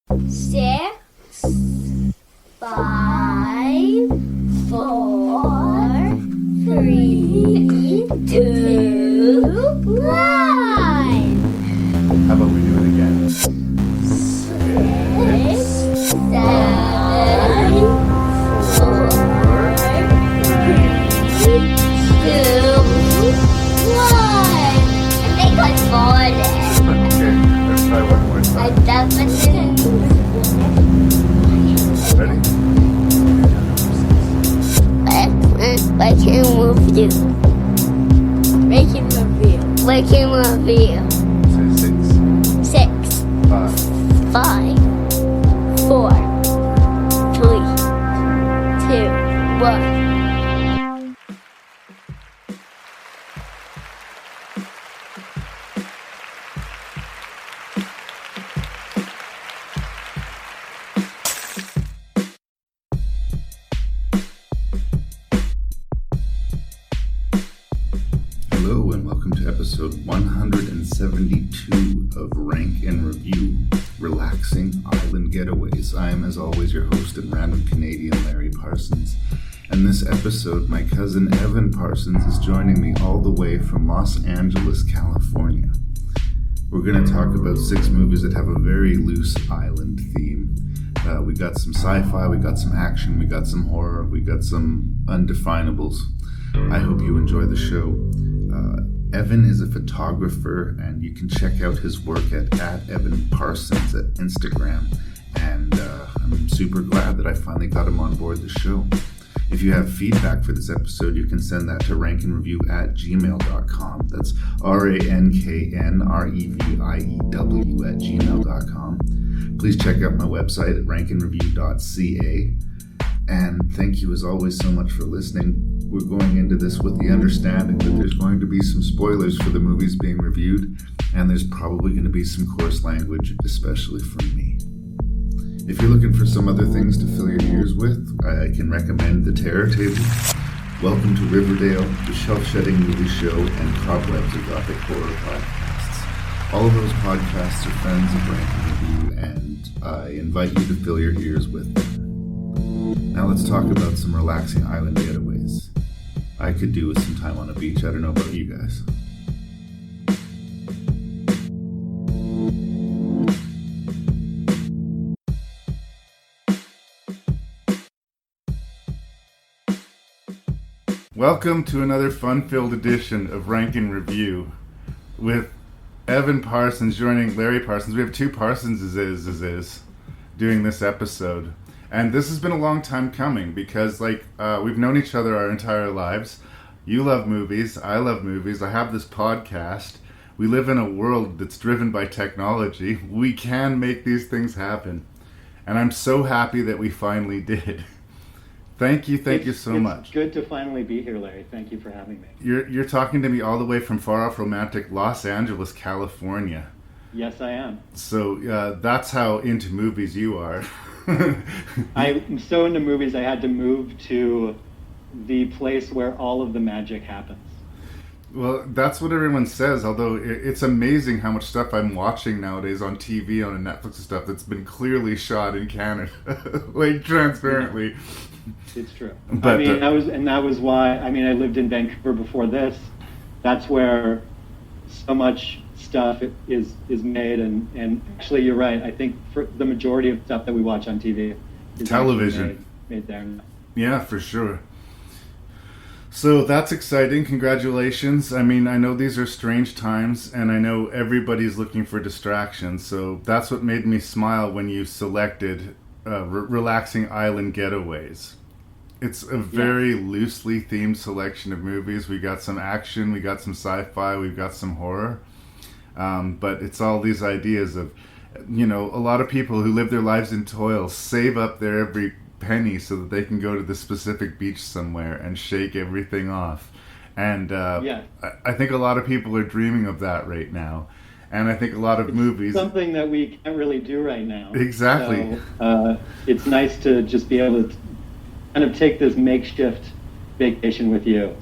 6, 5, 4, 3, 2, 1. How about we do it again? 6, 7, 4, 3, 2, 1. I think I farted. Okay, let's try one more I time. definitely. Ready? Ranking review. Ranking review. Ranking review. Say 6, 6, 5, 5, 4, 3, 2, 1. Hello and welcome to episode 172 of Rank and Review, Relaxing Island Getaways. I am, as always, your host and random Canadian Larry Parsons. And this episode, my cousin Evan Parsons is joining me all the way from Los Angeles, California. We're going to talk about 6 movies that have a very loose island theme. We got some sci-fi, we got some action, we got some horror, we got some undefinables. I hope you enjoy the show. Evan is a photographer, and you can check out his work at Evan Parsons at Instagram. And I'm super glad that I finally got him on board the show. If you have feedback for this episode, you can send that to ranknreview@gmail.com. That's ranknreview@gmail.com. Please check out my website at ranknreview.ca. And thank you as always so much for listening. We're going into this with the understanding that there's going to be some spoilers for the movies being reviewed, and there's probably going to be some coarse language, especially from me. If you're looking for some other things to fill your ears with, I can recommend The Terror Table, Welcome to Riverdale, The Shelf-Shedding Movie Show, and Cobwebs, a Gothic horror podcasts. All of those podcasts are friends of Rank and Review, and I invite you to fill your ears with them. Now let's talk about some relaxing island getaways. I could do with some time on a beach. I don't know about you guys. Welcome to another fun-filled edition of Rank and Review with Evan Parsons joining Larry Parsons. We have 2 Parsonses doing this episode. And this has been a long time coming because, we've known each other our entire lives. You love movies. I love movies. I have this podcast. We live in a world that's driven by technology. We can make these things happen. And I'm so happy that we finally did. Thank you so much. It's good to finally be here, Larry. Thank you for having me. You're talking to me all the way from far-off romantic Los Angeles, California. Yes, I am. So that's how into movies you are. I'm so into movies, I had to move to the place where all of the magic happens. Well, that's what everyone says, although it's amazing how much stuff I'm watching nowadays on TV, on Netflix and stuff that's been clearly shot in Canada, transparently. It's true. But, that was why, I lived in Vancouver before this. That's where so much stuff is made, and actually you're right. I think for the majority of stuff that we watch on TV is television made there. Yeah, for sure. So that's exciting. Congratulations. I know these are strange times, and I know everybody's looking for distractions, so that's what made me smile when you selected Relaxing Island Getaways. It's a very loosely themed selection of movies. We got some action, we got some sci-fi, we've got some horror. But it's all these ideas of, a lot of people who live their lives in toil save up their every penny so that they can go to the specific beach somewhere and shake everything off. And I think a lot of people are dreaming of that right now. And I think a lot of movies... something that we can't really do right now. Exactly. So, it's nice to just be able to kind of take this makeshift vacation with you.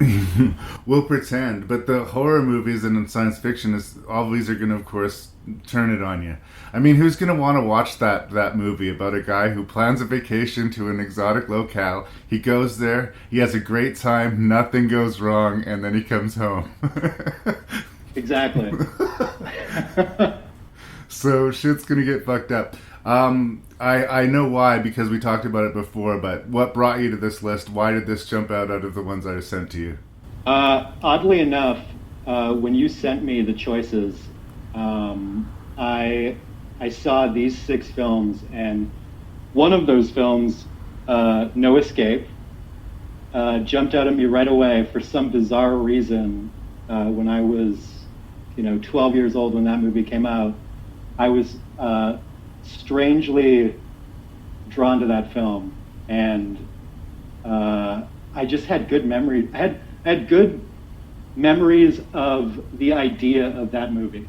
We'll pretend, but the horror movies and science fiction is always are going to, of course, turn it on you. I mean, who's going to want to watch that movie about a guy who plans a vacation to an exotic locale? He goes there, he has a great time, nothing goes wrong, and then he comes home. Exactly. So shit's going to get fucked up. I know why, because we talked about it before, but what brought you to this list? Why did this jump out of the ones I sent to you? Oddly enough, when you sent me the choices, I saw these 6 films, and one of those films, No Escape, jumped out at me right away for some bizarre reason. When I was, 12 years old when that movie came out, I was strangely drawn to that film, and I just had good memories. I had good memories of the idea of that movie.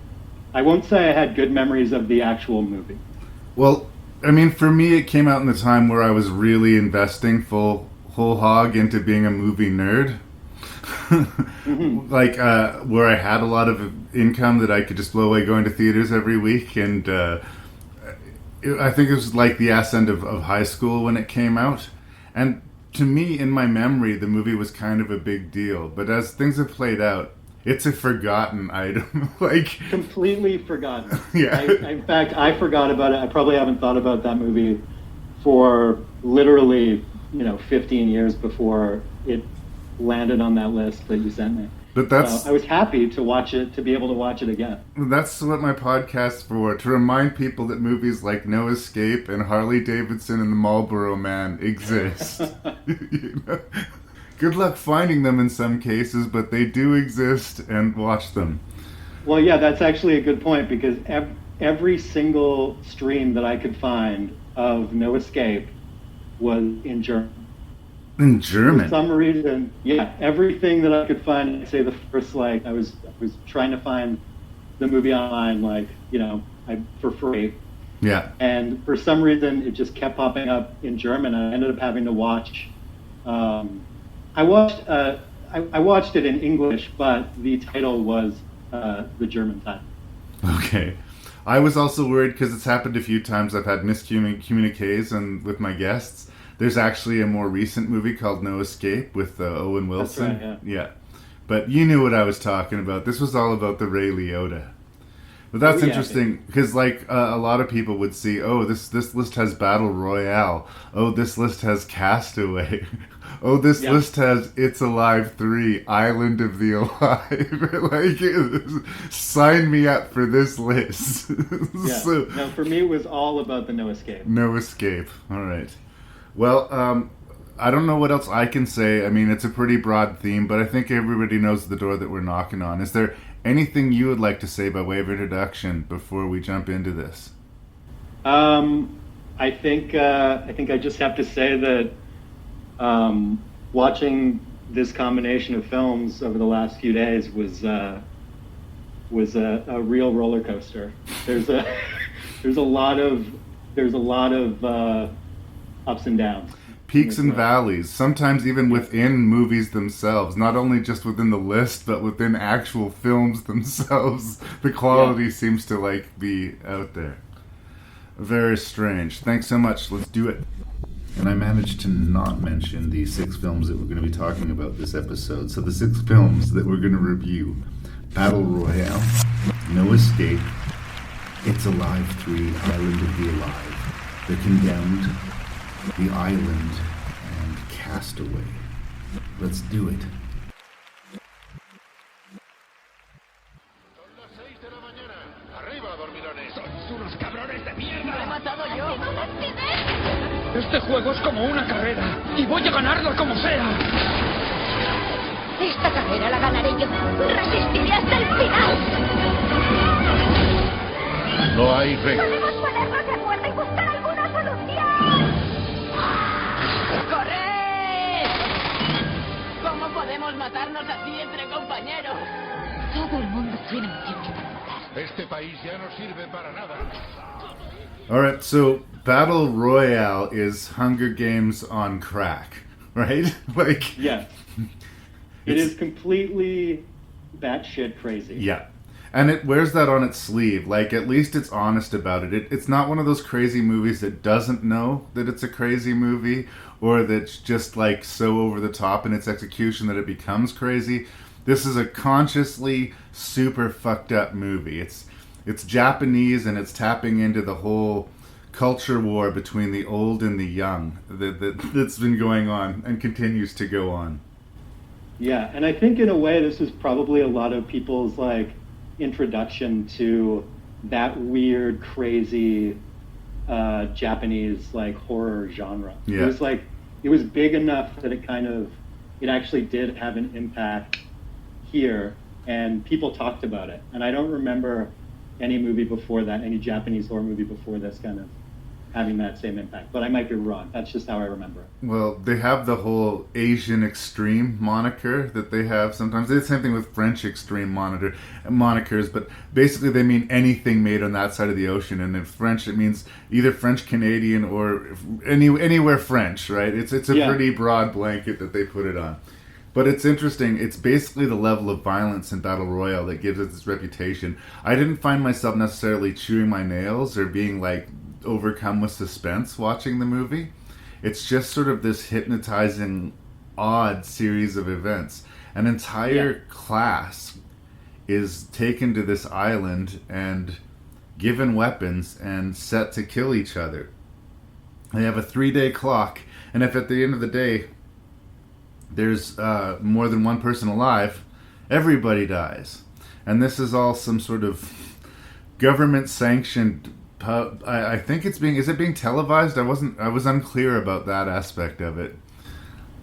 I won't say I had good memories of the actual movie. Well, I mean, for me, it came out in the time where I was really investing whole hog into being a movie nerd. Mm-hmm. Like, where I had a lot of income that I could just blow away going to theaters every week, and I think it was like the ass end of high school when it came out. And to me, in my memory, the movie was kind of a big deal. But as things have played out, it's a forgotten item. Like, completely forgotten. Yeah. In fact, I forgot about it. I probably haven't thought about that movie for literally, 15 years before it landed on that list that you sent me. But that's... I was happy to watch it, to be able to watch it again. That's what my podcast's for, to remind people that movies like No Escape and Harley Davidson and the Marlboro Man exist. Good luck finding them in some cases, but they do exist, and watch them. Well, yeah, that's actually a good point, because every single stream that I could find of No Escape was in German. In German? For some reason, yeah, everything that I could find, I'd say the first, I was trying to find the movie online, for free. Yeah. And for some reason, it just kept popping up in German. I ended up having to watch, I watched it in English, but the title was the German title. Okay. I was also worried because it's happened a few times. I've had miscommuniques and with my guests. There's actually a more recent movie called No Escape with Owen Wilson. That's right, yeah. But you knew what I was talking about. This was all about the Ray Liotta. But that's interesting because, a lot of people would see, oh, this list has Battle Royale. Oh, this list has Castaway. Oh, this list has It's Alive 3, Island of the Alive. Sign me up for this list. Yeah. No, for me, it was all about the No Escape. No Escape. All right. Well, I don't know what else I can say. I mean, it's a pretty broad theme, but I think everybody knows the door that we're knocking on. Is there anything you would like to say by way of introduction before we jump into this? I think I just have to say that watching this combination of films over the last few days was a real roller coaster. There's a lot of ups and downs. Peaks and valleys, sometimes even within movies themselves, not only just within the list, but within actual films themselves. The quality seems to be out there. Very strange. Thanks so much. Let's do it. And I managed to not mention the 6 films that we're going to be talking about this episode. So the 6 films that we're going to review: Battle Royale, No Escape, It's Alive 3, Island of the Alive, The Condemned, The Island, and Castaway. Let's do it. Son las 6 de la mañana. ¡Arriba, dormilones! ¡Sois unos cabrones de mierda! ¡Lo he matado yo! Este juego es como una carrera y voy a ganarla como sea. Esta carrera la ganaré yo. Resistiré hasta el final. No hay reglas. Podemos ponernos de acuerdo y buscar alguna solución. ¡Corred! ¿Cómo podemos matarnos así entre compañeros? Todo el mundo tiene mucho que preguntar. Este país ya no sirve para nada. Alright, so Battle Royale is Hunger Games on crack. right? Like, Yes. It is completely batshit crazy. Yeah. And it wears that on its sleeve. Like, at least it's honest about it. It's not one of those crazy movies that doesn't know that it's a crazy movie, or that's just, like, so over the top in its execution that it becomes crazy. This is a consciously super fucked up movie. It's Japanese, and it's tapping into the whole culture war between the old and the young that's been going on and continues to go on. Yeah, and I think in a way this is probably a lot of people's like introduction to that weird, crazy Japanese like horror genre. Yeah. It was big enough that it actually did have an impact here, and people talked about it. And I don't remember any movie before that, any Japanese horror movie before this kind of having that same impact, but I might be wrong. That's just how I remember it. Well, they have the whole Asian extreme moniker that they have sometimes. It's the same thing with French extreme monikers, but basically they mean anything made on that side of the ocean. And in French, it means either French Canadian or anywhere French, right? It's a pretty broad blanket that they put it on. But it's interesting. It's basically the level of violence in Battle Royale that gives it this reputation. I didn't find myself necessarily chewing my nails or being like overcome with suspense watching the movie. It's just sort of this hypnotizing, odd series of events. An entire class is taken to this island and given weapons and set to kill each other. They have a 3-day clock, and if at the end of the day there's more than one person alive, everybody dies. And this is all some sort of government-sanctioned. I think is it being televised? I was unclear about that aspect of it.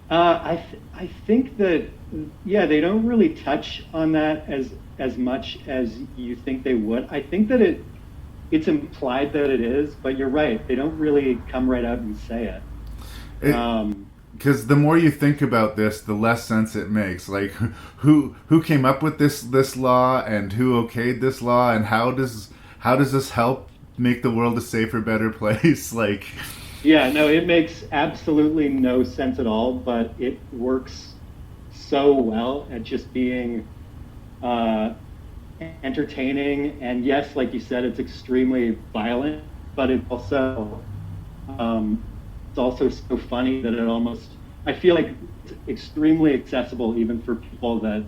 I think that they don't really touch on that as much as you think they would. I think that it's implied that it is, but you're right. They don't really come right out and say it. Because the more you think about this, the less sense it makes. Like, who came up with this law, and who okayed this law, and how does this help make the world a safer, better place? Like, yeah, no, it makes absolutely no sense at all, but it works so well at just being entertaining. And yes, like you said, it's extremely violent, but it's also so funny that I feel like it's extremely accessible even for people that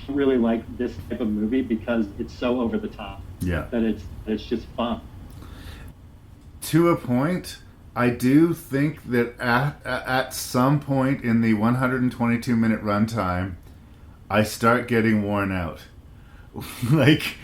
don't really like this type of movie, because it's so over the top. Yeah, that it's just fun. To a point, I do think that at some point in the 122-minute runtime, I start getting worn out. Like,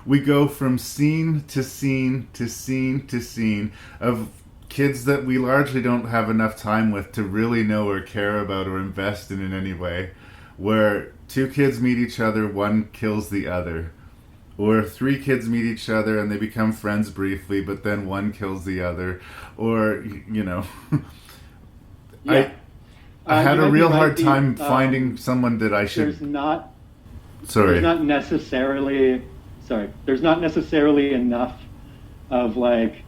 we go from scene to scene to scene to scene of kids that we largely don't have enough time with to really know or care about or invest in any way, where 2 kids meet each other, one kills the other. Or 3 kids meet each other and they become friends briefly, but then one kills the other. Or, Yeah. I had a real hard time finding someone that I should... There's not necessarily enough of like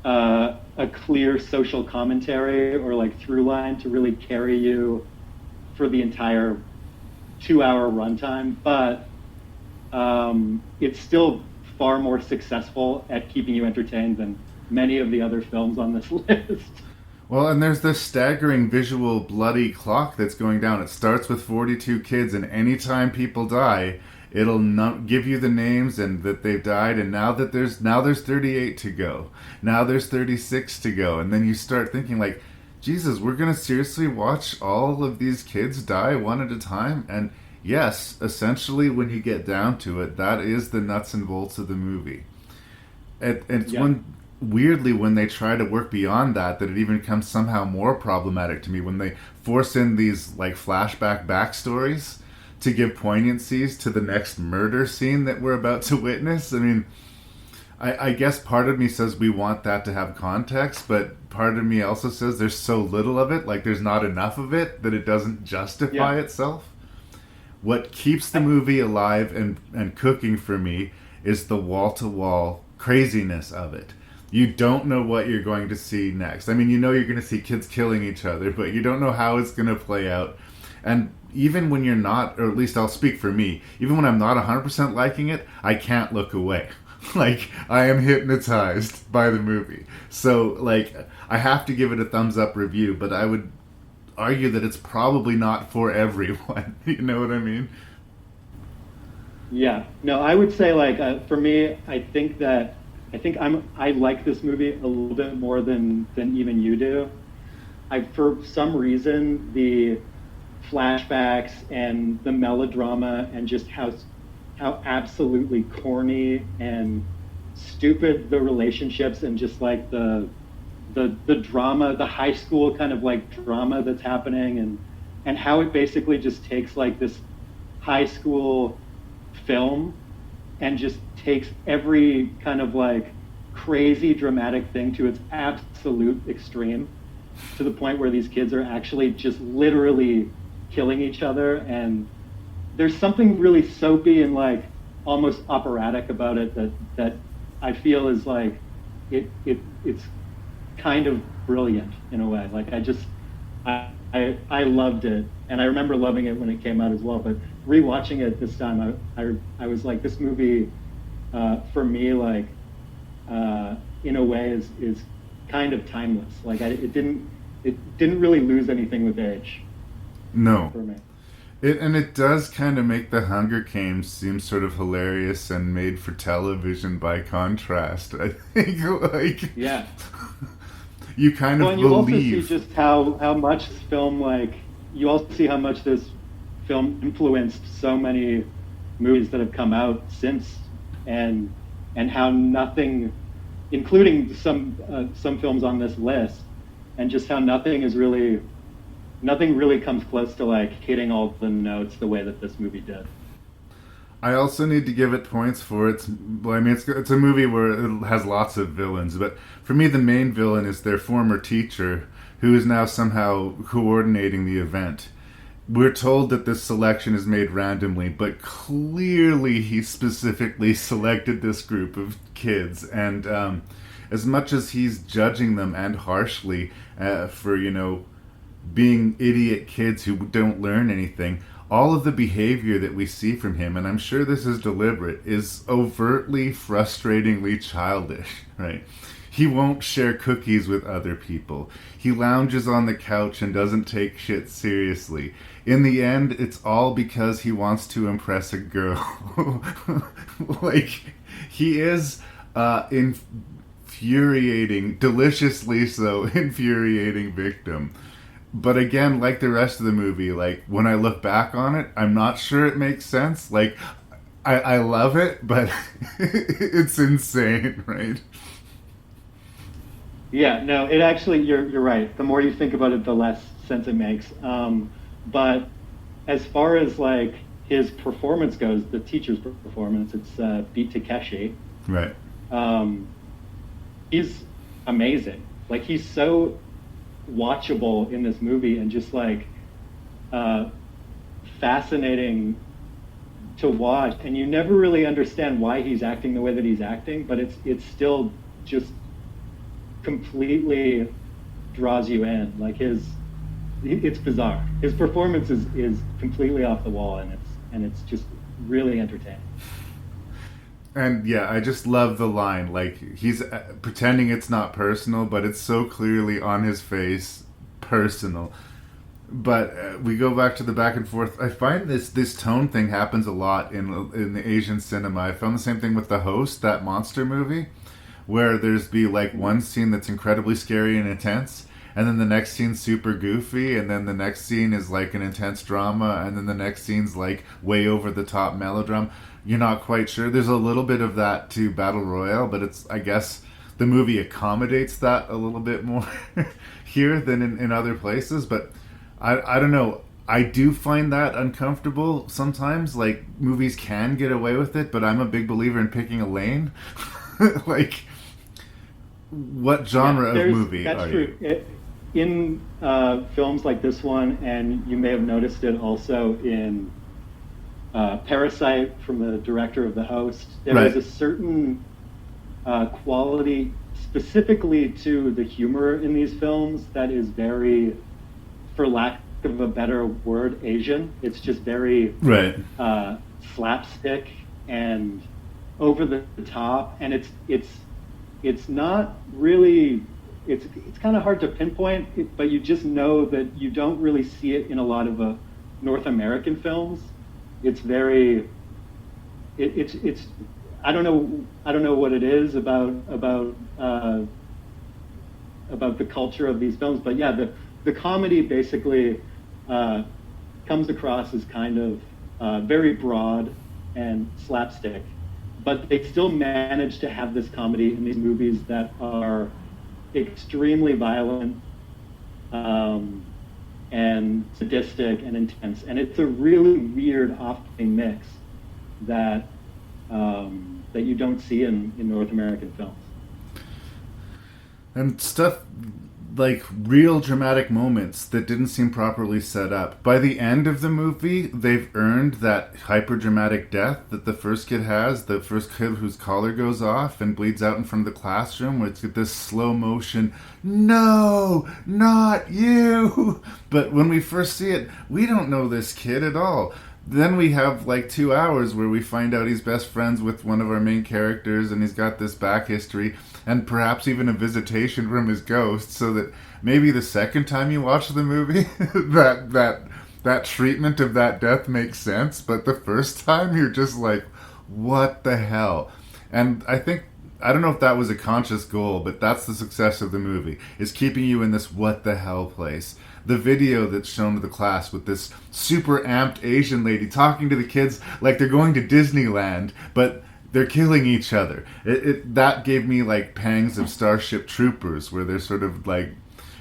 a clear social commentary or like through line to really carry you for the entire 2-hour runtime, but it's still far more successful at keeping you entertained than many of the other films on this list. Well, and there's this staggering visual bloody clock that's going down. It starts with 42 kids, and anytime people die, it'll give you the names and that they've died, and now there's 38 to go. Now there's 36 to go. And then you start thinking like, Jesus, we're going to seriously watch all of these kids die one at a time? And yes, essentially, when you get down to it, that is the nuts and bolts of the movie. And it's weirdly, when they try to work beyond that it even becomes somehow more problematic to me, when they force in these like flashback backstories to give poignancies to the next murder scene that we're about to witness. I mean, I guess part of me says we want that to have context, but part of me also says there's so little of it, like there's not enough of it, that it doesn't justify itself. What keeps the movie alive and cooking for me is the wall-to-wall craziness of it. You don't know what you're going to see next. I mean, you know you're going to see kids killing each other, but you don't know how it's going to play out. And even when you're not, or at least I'll speak for me, even when I'm not 100% liking it, I can't look away. Like, I am hypnotized by the movie. So, like, I have to give it a thumbs up review, but I would argue that it's probably not for everyone. You know what I mean? Yeah. No, I would say, like, for me, I think I like this movie a little bit more than even you do. For some reason, the flashbacks and the melodrama and just how absolutely corny and stupid the relationships and just like the drama, the high school kind of like drama that's happening, and how it basically just takes like this high school film and just takes every kind of like crazy dramatic thing to its absolute extreme, to the point where these kids are actually just literally killing each other. And there's something really soapy and like almost operatic about it that I feel is like it's kind of brilliant in a way. Like I loved it, and I remember loving it when it came out as well. But rewatching it this time, I was like, this movie for me, like in a way is kind of timeless. Like it didn't really lose anything with age. No. For me. It does kind of make the Hunger Games seem sort of hilarious and made for television by contrast. I think, like, yeah, you kind of and you believe. also see just how much this film, like, you also see how much this film influenced so many movies that have come out since, and how nothing, including some films on this list, and just how nothing really comes close to like hitting all the notes the way that this movie did. I also need to give it points for it's a movie where it has lots of villains, but for me the main villain is their former teacher, who is now somehow coordinating the event. We're told that this selection is made randomly, but clearly he specifically selected this group of kids, and as much as he's judging them, and harshly, for, you know, being idiot kids who don't learn anything, all of the behavior that we see from him, and I'm sure this is deliberate, is overtly, frustratingly childish, right? He won't share cookies with other people. He lounges on the couch and doesn't take shit seriously. In the end, it's all because he wants to impress a girl. Like, he is infuriating, deliciously so, infuriating victim. But again, like the rest of the movie, like, when I look back on it, I'm not sure it makes sense. Like, I love it, but it's insane, right? Yeah, no, it actually, you're right. The more you think about it, the less sense it makes. But as far as like his performance goes, the teacher's performance, it's Beat Takeshi. Right. He's amazing. Like, he's so watchable in this movie, and just like fascinating to watch, and you never really understand why he's acting the way that he's acting, but it's still just completely draws you in. Like, it's bizarre. His performance is completely off the wall, and it's just really entertaining. And yeah, I just love the line. Like, he's pretending it's not personal, but it's so clearly on his face personal. But we go back to the back and forth. I find this tone thing happens a lot in the Asian cinema. I found the same thing with The Host, that monster movie, where there's like one scene that's incredibly scary and intense, and then the next scene's super goofy, and then the next scene is like an intense drama, and then the next scene's like way over the top melodrama. You're not quite sure. There's a little bit of that to Battle Royale, but I guess the movie accommodates that a little bit more here than in other places. But I don't know. I do find that uncomfortable sometimes. Like, movies can get away with it, but I'm a big believer in picking a lane. Like, what genre of movie are true. you? In films like this one, and you may have noticed it also in Parasite from the director of The Host, there Right. is a certain quality specifically to the humor in these films that is very, for lack of a better word, Asian. It's just very Right. slapstick and over the top, and it's not really, it's kind of hard to pinpoint, but you just know that you don't really see it in a lot of North American films. It's very, it's I don't know what it is about the culture of these films, but yeah, the comedy basically comes across as kind of very broad and slapstick, but they still manage to have this comedy in these movies that are extremely violent and sadistic and intense, and it's a really weird, off-putting mix that you don't see in North American films. And stuff like real dramatic moments that didn't seem properly set up. By the end of the movie, they've earned that hyper-dramatic death that the first kid has, the first kid whose collar goes off and bleeds out in front of the classroom, where it's this slow motion, no, not you! But when we first see it, we don't know this kid at all. Then we have like 2 hours where we find out he's best friends with one of our main characters, and he's got this back history, and perhaps even a visitation from his ghost, so that maybe the second time you watch the movie, that treatment of that death makes sense, but the first time you're just like, what the hell? And I don't know if that was a conscious goal, but that's the success of the movie, is keeping you in this what the hell place. The video that's shown to the class with this super amped Asian lady talking to the kids like they're going to Disneyland, but they're killing each other. That gave me like pangs of Starship Troopers, where they're sort of like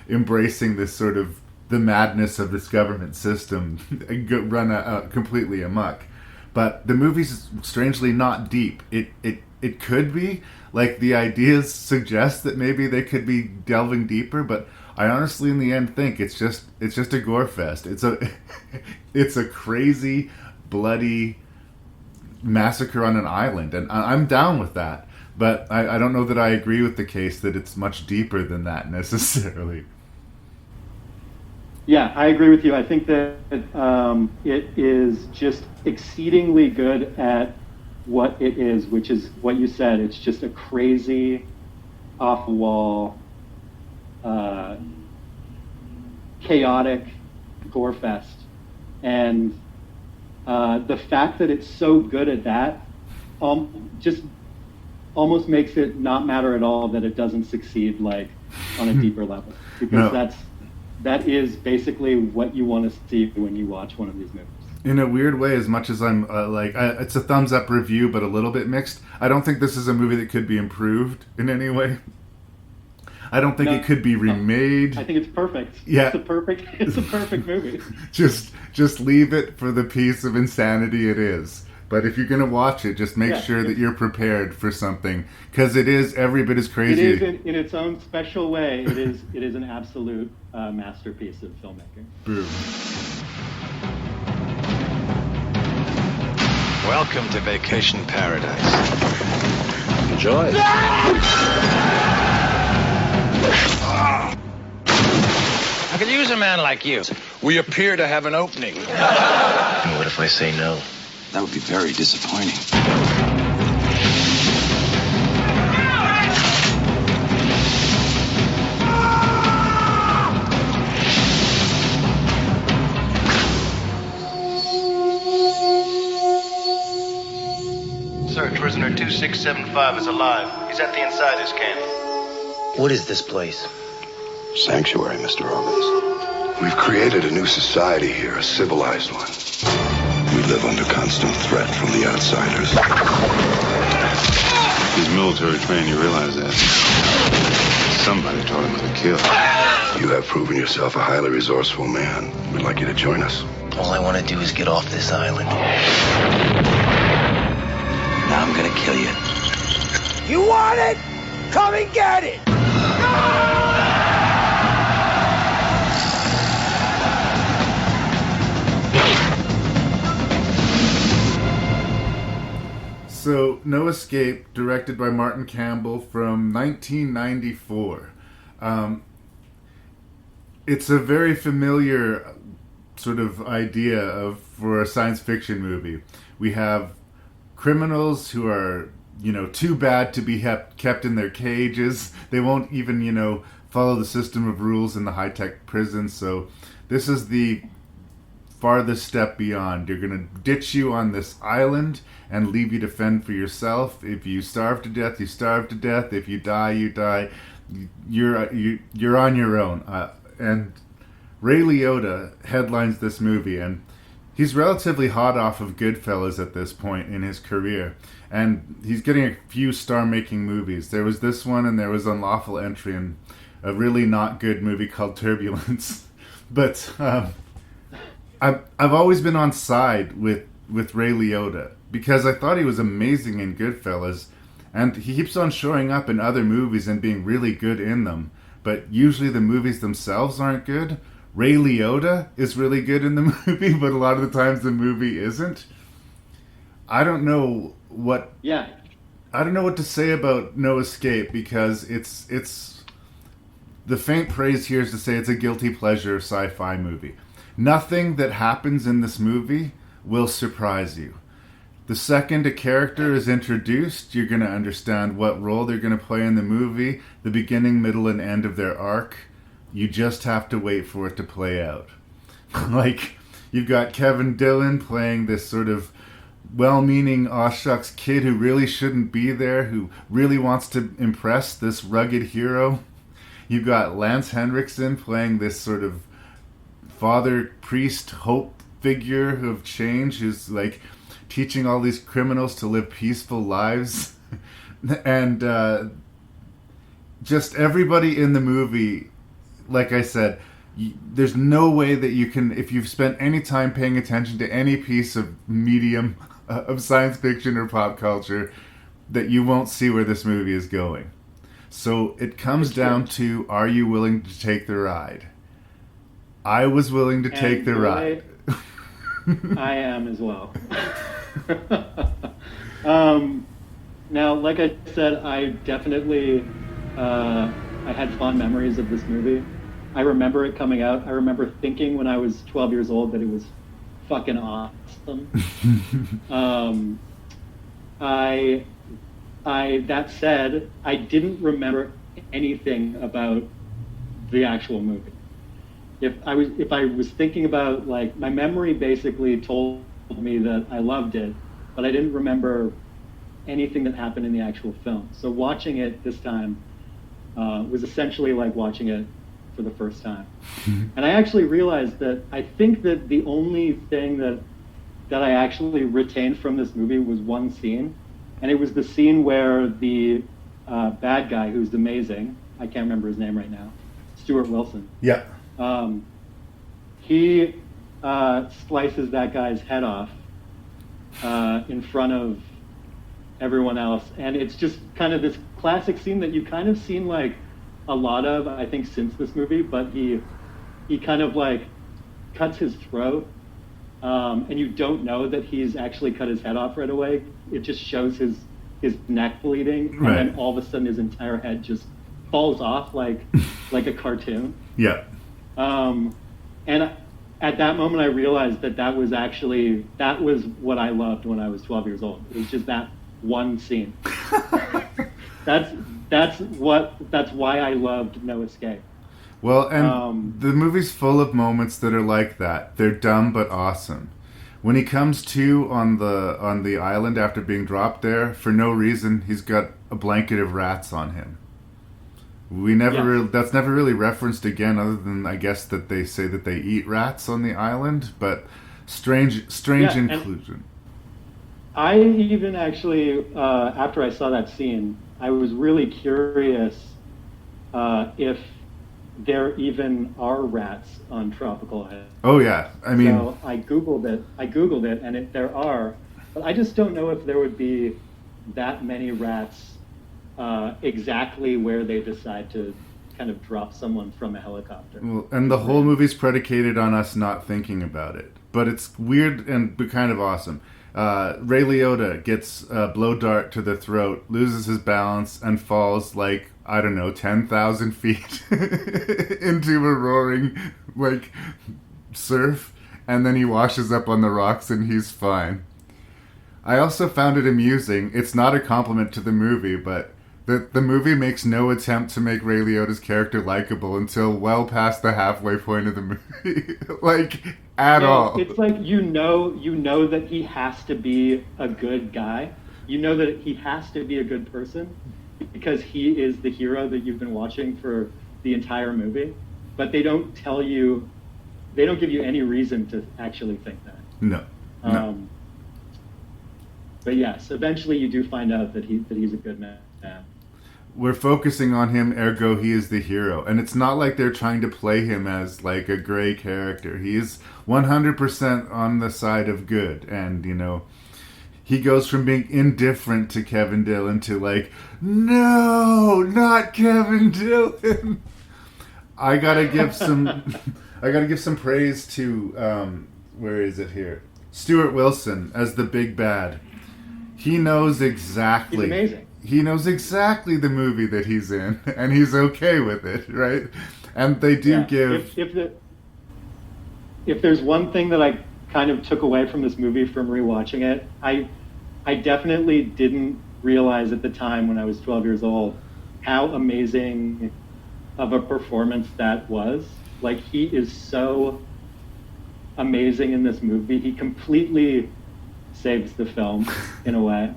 embracing this sort of the madness of this government system and run completely amok. But the movie's strangely not deep. It could be, like the ideas suggest that maybe they could be delving deeper, but I honestly, in the end, think it's just a gore fest. It's a crazy, bloody massacre on an island, and I'm down with that. But I don't know that I agree with the case that it's much deeper than that necessarily. Yeah, I agree with you. I think that it is just exceedingly good at what it is, which is what you said. It's just a crazy, off-the-wall, chaotic gore fest, and the fact that it's so good at that just almost makes it not matter at all that it doesn't succeed like on a deeper level, because that is basically what you want to see when you watch one of these movies. In a weird way, as much as I'm it's a thumbs up review, but a little bit mixed. I don't think this is a movie that could be improved in any way. I don't think it could be remade. I think it's perfect. Yeah. It's a perfect movie. Just leave it for the piece of insanity it is. But if you're going to watch it, just make sure that you're prepared for something, because it is every bit as crazy. It is in its own special way. It is an absolute masterpiece of filmmaking. Boom. Welcome to Vacation Paradise. Enjoy. I could use a man like you. We appear to have an opening. And what if I say no? That would be very disappointing. Sir, prisoner 2675 is alive. He's at the insiders camp. What is this place? Sanctuary, Mr. Robbins. We've created a new society here, a civilized one. We live under constant threat from the outsiders. He's military trained, you realize that? Somebody taught him how to kill. You have proven yourself a highly resourceful man. We'd like you to join us. All I want to do is get off this island. Now I'm gonna kill you. You want it? Come and get it! So No Escape, directed by Martin Campbell from 1994. It's a very familiar sort of idea for a science fiction movie. We have criminals who are, too bad to be kept in their cages. They won't even, follow the system of rules in the high-tech prison. So this is the farthest step beyond. You're going to ditch you on this island and leave you to fend for yourself. If you starve to death, you starve to death. If you die, you die. You're on your own. And Ray Liotta headlines this movie, and he's relatively hot off of Goodfellas at this point in his career. And he's getting a few star-making movies. There was this one, and there was Unlawful Entry, and a really not good movie called Turbulence. But I've always been on side with Ray Liotta because I thought he was amazing in Goodfellas, and he keeps on showing up in other movies and being really good in them. But usually the movies themselves aren't good. Ray Liotta is really good in the movie, but a lot of the times the movie isn't. I don't know what to say about No Escape because it's the faint praise here is to say it's a guilty pleasure sci-fi movie. Nothing that happens in this movie will surprise you. The second a character is introduced, you're going to understand what role they're going to play in the movie, the beginning, middle, and end of their arc. You just have to wait for it to play out. Like, you've got Kevin Dillon playing this sort of well-meaning aw shucks kid who really shouldn't be there, who really wants to impress this rugged hero. You've got Lance Henriksen playing this sort of father priest hope figure of change who's like teaching all these criminals to live peaceful lives. And just everybody in the movie, like I said, there's no way that you can, if you've spent any time paying attention to any piece of medium of science fiction or pop culture, that you won't see where this movie is going. So it comes down to, are you willing to take the ride? I was willing to take the ride. I am as well. Now, like I said, I definitely I had fond memories of this movie. I remember it coming out. I remember thinking when I was 12 years old that it was fucking awesome. That said, I didn't remember anything about the actual movie. If I was thinking about, like, my memory basically told me that I loved it, but I didn't remember anything that happened in the actual film. So watching it this time was essentially like watching it for the first time. And I actually realized that I think that the only thing that I actually retained from this movie was one scene, and it was the scene where the bad guy, who's amazing, I can't remember his name right now, Stuart Wilson. Yeah. He slices that guy's head off in front of everyone else, and it's just kind of this classic scene that you've kind of seen like a lot of, I think, since this movie, but he kind of like cuts his throat, and you don't know that he's actually cut his head off right away. It just shows his neck bleeding, and then all of a sudden his entire head just falls off like a cartoon. Yeah. And at that moment I realized that was what I loved when I was 12 years old. It was just that one scene. That's why I loved No Escape. Well, and the movie's full of moments that are like that. They're dumb but awesome. When he comes to on the island after being dropped there, for no reason, he's got a blanket of rats on him. That's never really referenced again, other than I guess that they say that they eat rats on the island, but strange inclusion. I even actually, after I saw that scene, I was really curious if there even are rats on Tropical Island. Oh yeah, I mean. So I googled it, and there are, but I just don't know if there would be that many rats exactly where they decide to kind of drop someone from a helicopter. Well, and the whole movie's predicated on us not thinking about it, but it's weird and kind of awesome. Ray Liotta gets a blow dart to the throat, loses his balance, and falls like, I don't know, 10,000 feet into a roaring, like, surf, and then he washes up on the rocks and he's fine. I also found it amusing. It's not a compliment to the movie, but the movie makes no attempt to make Ray Liotta's character likable until well past the halfway point of the movie. Like, at all. It's like, you know that he has to be a good guy. You know that he has to be a good person because he is the hero that you've been watching for the entire movie. But they don't give you any reason to actually think that. No. But yes, eventually you do find out that he's a good man. We're focusing on him, ergo he is the hero. And it's not like they're trying to play him as like a gray character. He is 100% on the side of good. And, you know, he goes from being indifferent to Kevin Dillon to like, no, not Kevin Dillon. I gotta give some praise to, where is it here? Stuart Wilson as the big bad. He knows exactly. He's amazing. He knows exactly the movie that he's in, and he's okay with it, right? And they do give... If there's one thing that I kind of took away from this movie from rewatching it, I definitely didn't realize at the time when I was 12 years old how amazing of a performance that was. Like, he is so amazing in this movie. He completely saves the film in a way.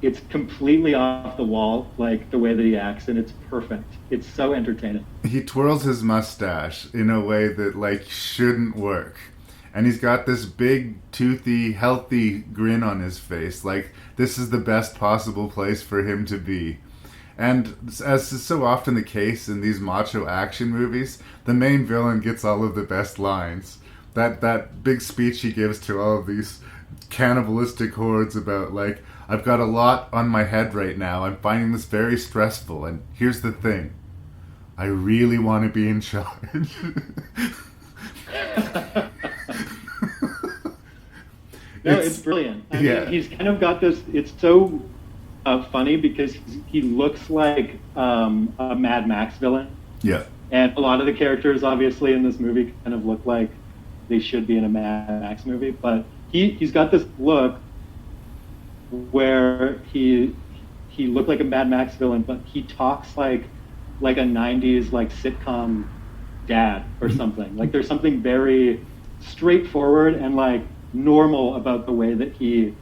It's completely off the wall, like the way that he acts, and it's perfect. It's so entertaining. He twirls his mustache in a way that like shouldn't work. And he's got this big, toothy, healthy grin on his face. Like, this is the best possible place for him to be. And as is so often the case in these macho action movies, the main villain gets all of the best lines. That big speech he gives to all of these cannibalistic hordes about, like, I've got a lot on my head right now. I'm finding this very stressful. And here's the thing. I really want to be in charge. No, it's brilliant. I mean, he's kind of got this, it's so funny because he looks like a Mad Max villain. Yeah. And a lot of the characters, obviously, in this movie kind of look like they should be in a Mad Max movie. But he's got this look where he looked like a Mad Max villain, but he talks like a 90s like sitcom dad or something. Like, there's something very straightforward and like normal about the way that he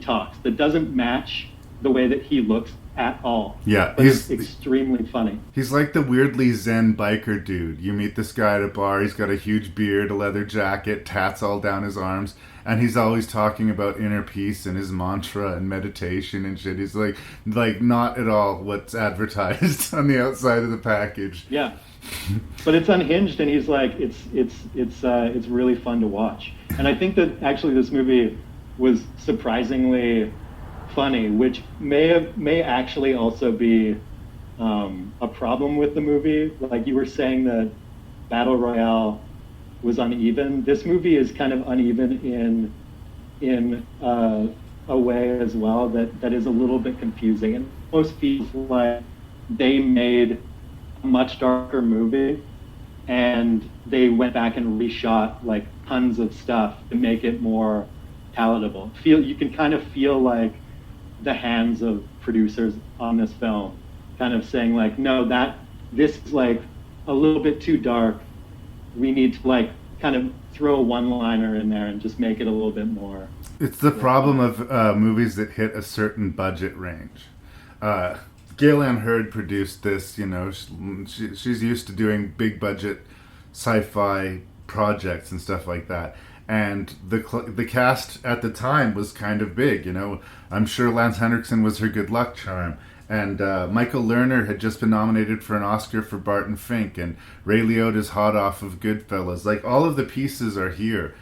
talks that doesn't match the way that he looks at all. Yeah, but he's extremely funny. He's like the weirdly zen biker dude. You meet this guy at a bar, he's got a huge beard, a leather jacket, tats all down his arms, and he's always talking about inner peace and his mantra and meditation and shit. He's like not at all what's advertised on the outside of the package. Yeah. But it's unhinged, and he's like, it's really fun to watch. And I think that actually this movie was surprisingly funny, which may actually also be a problem with the movie. Like you were saying that Battle Royale was uneven. This movie is kind of uneven in a way as well that is a little bit confusing. And most feels like they made a much darker movie and they went back and reshot like tons of stuff to make it more palatable. You can kind of feel like the hands of producers on this film kind of saying like, no, this is like a little bit too dark. We need to like kind of throw a one-liner in there and just make it a little bit more. It's the problem of movies that hit a certain budget range. Gail Ann Hurd produced this, you know, she's used to doing big budget sci-fi projects and stuff like that. And the cast at the time was kind of big, you know. I'm sure Lance Henriksen was her good luck charm. And Michael Lerner had just been nominated for an Oscar for Barton Fink. And Ray Liotta's hot off of Goodfellas. Like, all of the pieces are here.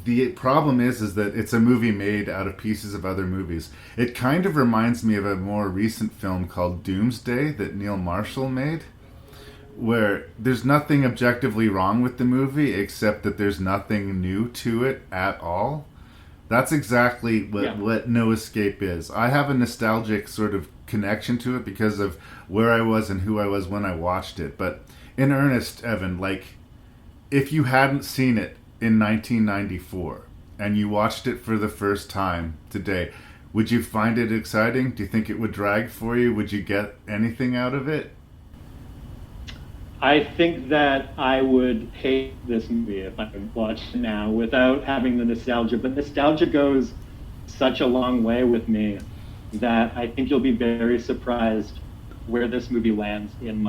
The problem is that it's a movie made out of pieces of other movies. It kind of reminds me of a more recent film called Doomsday that Neil Marshall made, where there's nothing objectively wrong with the movie except that there's nothing new to it at all. That's exactly what No Escape is. I have a nostalgic sort of connection to it because of where I was and who I was when I watched it. But in earnest, Evan, like, if you hadn't seen it in 1994 and you watched it for the first time today, would you find it exciting? Do you think it would drag for you? Would you get anything out of it? I think that I would hate this movie if I could watch it now without having the nostalgia. But nostalgia goes such a long way with me that I think you'll be very surprised where this movie lands in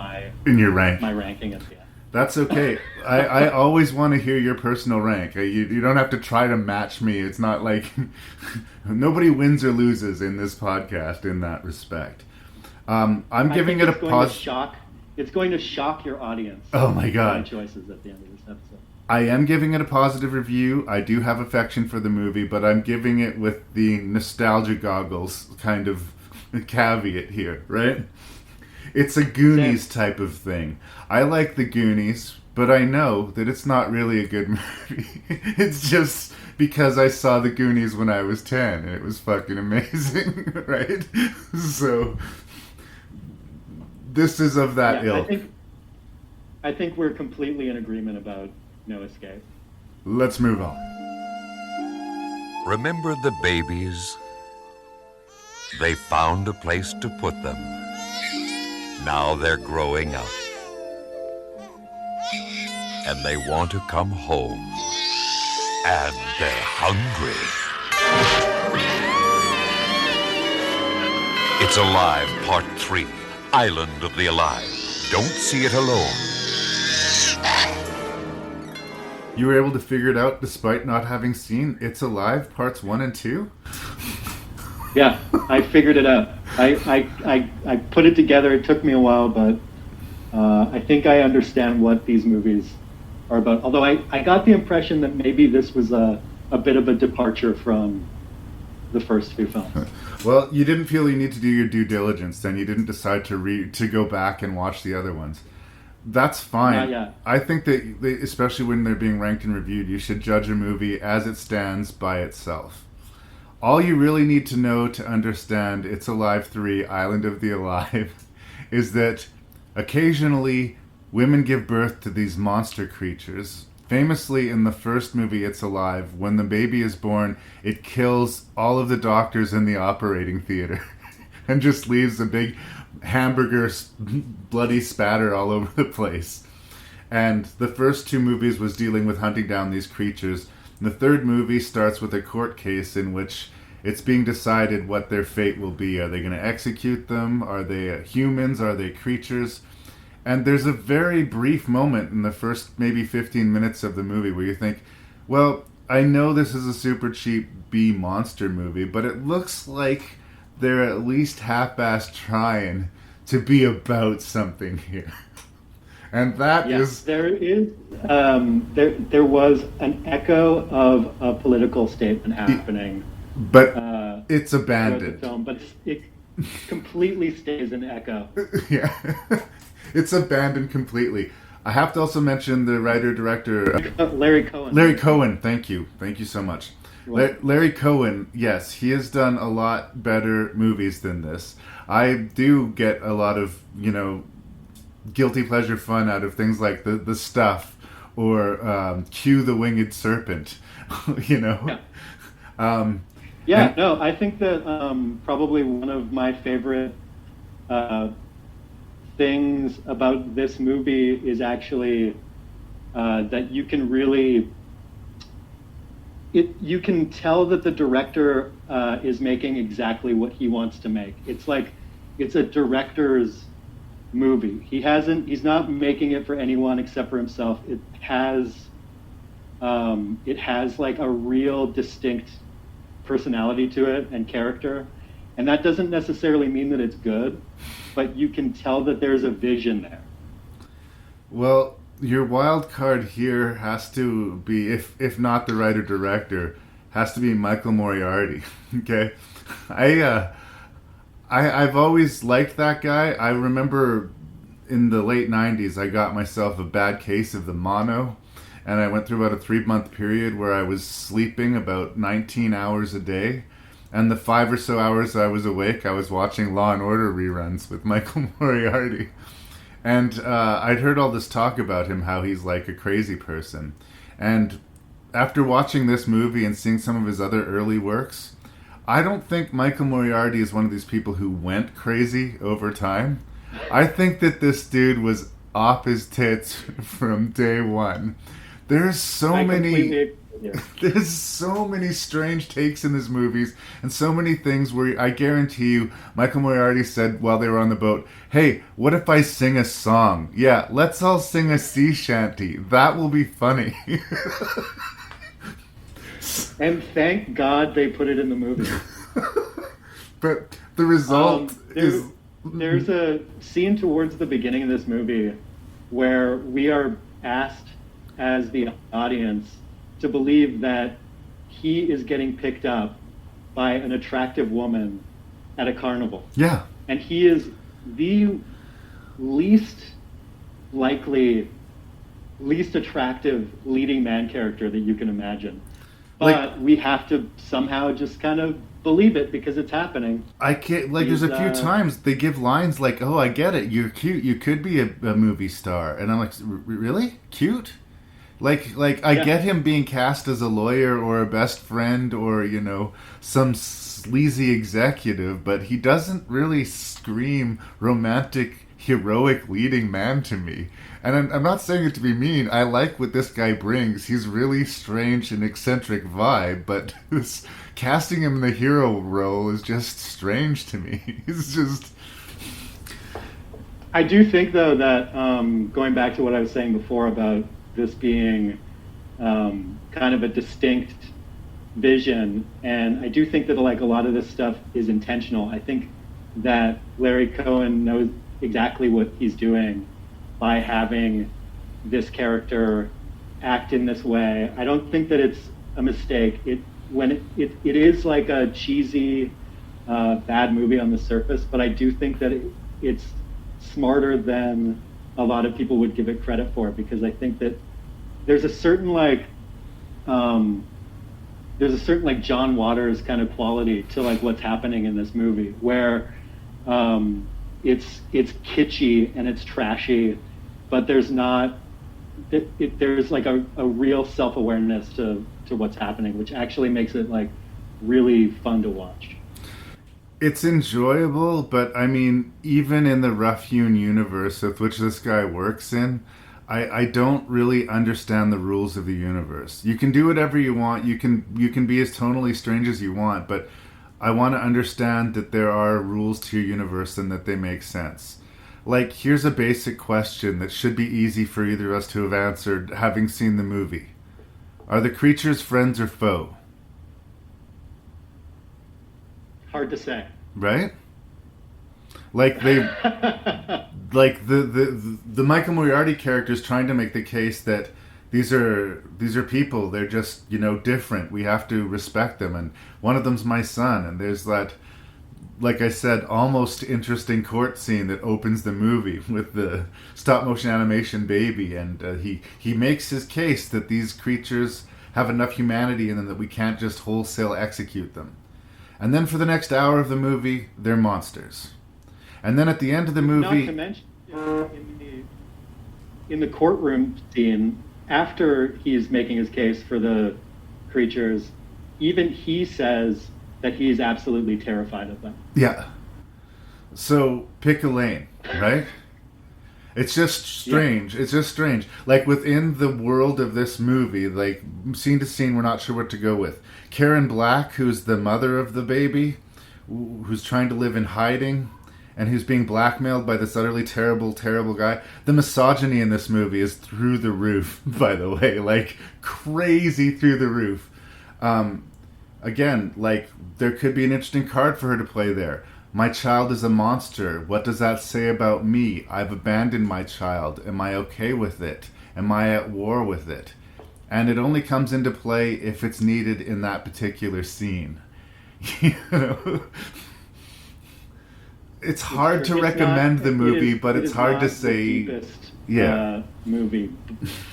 your rank. My ranking at the end. That's okay. I always want to hear your personal rank. You don't have to try to match me. It's not like nobody wins or loses in this podcast in that respect. I'm giving it a positive. It's going to shock your audience. Oh my God. My choices at the end of this episode. I am giving it a positive review. I do have affection for the movie, but I'm giving it with the nostalgia goggles kind of caveat here, right? It's a Goonies type of thing. I like the Goonies, but I know that it's not really a good movie. It's just because I saw the Goonies when I was 10 and it was fucking amazing, right? So this is of that ilk. I think we're completely in agreement about No Escape. Let's move on. Remember the babies? They found a place to put them. Now they're growing up. And they want to come home. And they're hungry. It's Alive Part 3. Island of the Alive. Don't see it alone. You were able to figure it out despite not having seen It's Alive Parts 1 and 2? Yeah, I figured it out. I put it together. It took me a while, but I think I understand what these movies are about. Although I got the impression that maybe this was a bit of a departure from the first two films. Well, you didn't feel you need to do your due diligence, then you didn't decide to go back and watch the other ones. That's fine. Not yet. I think that, especially when they're being ranked and reviewed, you should judge a movie as it stands by itself. All you really need to know to understand It's Alive 3, Island of the Alive, is that occasionally women give birth to these monster creatures. Famously, in the first movie, It's Alive, when the baby is born, it kills all of the doctors in the operating theater and just leaves a big hamburger bloody spatter all over the place. And the first two movies was dealing with hunting down these creatures. The third movie starts with a court case in which it's being decided what their fate will be. Are they going to execute them? Are they humans? Are they creatures? And there's a very brief moment in the first maybe 15 minutes of the movie where you think, well, I know this is a super cheap B monster movie, but it looks like they're at least half-assed trying to be about something here. And that is... There is... there was an echo of a political statement happening. But it's abandoned. The film, but it completely stays an echo. Yeah. It's abandoned completely. I have to also mention the writer-director... Larry Cohen. Larry Cohen, thank you. Thank you so much. Larry Cohen, yes, he has done a lot better movies than this. I do get a lot of, guilty pleasure fun out of things like The Stuff or Q the Winged Serpent, Yeah. I think that probably one of my favorite things about this movie is actually that you can really... you can tell that the director is making exactly what he wants to make. It's like it's a director's movie. He's not making it for anyone except for himself. It has like a real distinct personality to it and character, and that doesn't necessarily mean that it's good, but you can tell that there's a vision there. Well, your wild card here has to be, if not the writer-director, has to be Michael Moriarty. Okay? I've always liked that guy. I remember in the late 90s, I got myself a bad case of the mono, and I went through about a 3-month period where I was sleeping about 19 hours a day. And the 5 or so hours I was awake, I was watching Law and Order reruns with Michael Moriarty. And I'd heard all this talk about him, how he's like a crazy person. And after watching this movie and seeing some of his other early works, I don't think Michael Moriarty is one of these people who went crazy over time. I think that this dude was off his tits from day one. There's so many strange takes in these movies, and so many things where I guarantee you Michael Moriarty said while they were on the boat, hey, what if I sing a song? Yeah, let's all sing a sea shanty. That will be funny. And thank God they put it in the movie. But the result is... There's a scene towards the beginning of this movie where we are asked as the audience to believe that he is getting picked up by an attractive woman at a carnival. Yeah. And he is the least likely, least attractive leading man character that you can imagine. But we have to somehow just kind of believe it because it's happening. I can't, there's a few times they give lines like, oh, I get it, you're cute, you could be a movie star. And I'm like, really? Cute? I get him being cast as a lawyer or a best friend or, some sleazy executive, but he doesn't really scream romantic, heroic leading man to me. And I'm not saying it to be mean. I like what this guy brings. He's really strange and eccentric vibe, but this casting him in the hero role is just strange to me. He's just... I do think, though, that going back to what I was saying before about this being kind of a distinct vision, and I do think that a lot of this stuff is intentional. I think that Larry Cohen knows exactly what he's doing by having this character act in this way. I don't think that it's a mistake. It is like a cheesy bad movie on the surface, but I do think that it's smarter than a lot of people would give it credit for, because I think that there's a certain John Waters kind of quality to what's happening in this movie, where it's kitschy and it's trashy, but there's not there's a real self-awareness to what's happening, which actually makes it really fun to watch. It's enjoyable, but I mean, even in the rough-hewn universe with which this guy works in, I don't really understand the rules of the universe. You can do whatever you want, you can be as tonally strange as you want, but I want to understand that there are rules to your universe and that they make sense. Here's a basic question that should be easy for either of us to have answered having seen the movie. Are the creatures friends or foe? Hard to say. Right? The Michael Moriarty character is trying to make the case that these are people, they're just, different. We have to respect them, and one of them's my son, and there's that, like I said, almost interesting court scene that opens the movie with the stop motion animation baby, and he makes his case that these creatures have enough humanity in them that we can't just wholesale execute them. And then for the next hour of the movie, they're monsters. And then at the end of the movie... Not to mention, in the courtroom scene, after he's making his case for the creatures, even he says that he's absolutely terrified of them. Yeah. So, pick a lane, right? It's just strange. Yeah. It's just strange. Within the world of this movie, scene to scene, we're not sure what to go with. Karen Black, who's the mother of the baby, who's trying to live in hiding, and who's being blackmailed by this utterly terrible, terrible guy. The misogyny in this movie is through the roof, by the way. Crazy through the roof. Again, there could be an interesting card for her to play there. My child is a monster. What does that say about me? I've abandoned my child. Am I okay with it? Am I at war with it? And it only comes into play if it's needed in that particular scene. it's hard to recommend the movie, but it's hard to say. The deepest, movie,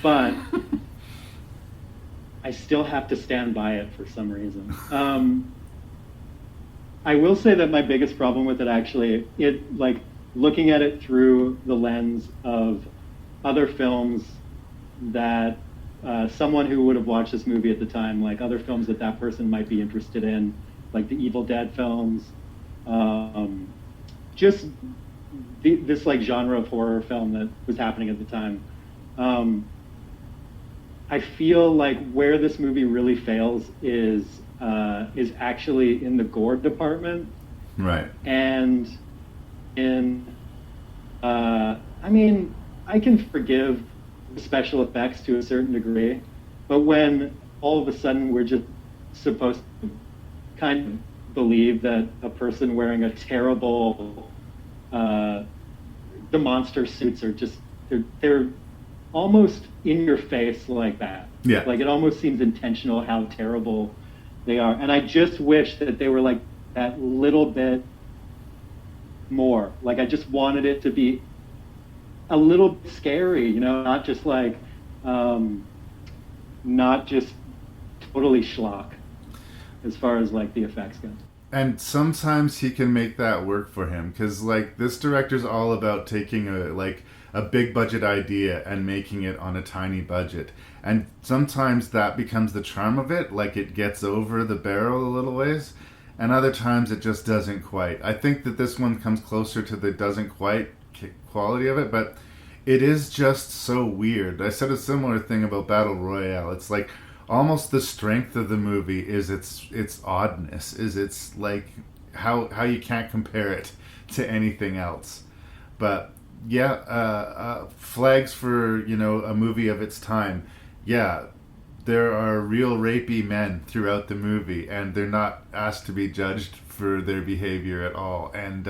but I still have to stand by it for some reason. I will say that my biggest problem with it, actually, looking at it through the lens of other films that someone who would have watched this movie at the time, like other films that person might be interested in, like the Evil Dead films, just this like genre of horror film that was happening at the time. I feel like where this movie really fails is actually in the gore department, right? And in, I mean, I can forgive the special effects to a certain degree, but when all of a sudden we're just supposed to kind of believe that a person wearing a terrible, the monster suits are just, they're almost in your face like that. Yeah. Like it almost seems intentional how terrible they are. And I just wish that they were like that little bit more. Like I just wanted it to be a little bit scary, not just like, not just totally schlock as far as like the effects go. And sometimes he can make that work for him, because like this director's all about taking a big budget idea and making it on a tiny budget, and sometimes that becomes the charm of it, like it gets over the barrel a little ways, and other times it just doesn't quite. I think that this one comes closer to the doesn't quite quality of it, but it is just so weird. I said a similar thing about Battle Royale. It's like almost the strength of the movie is its oddness, is its like how you can't compare it to anything else. But yeah, flags for a movie of its time. Yeah, there are real rapey men throughout the movie, and they're not asked to be judged for their behavior at all. And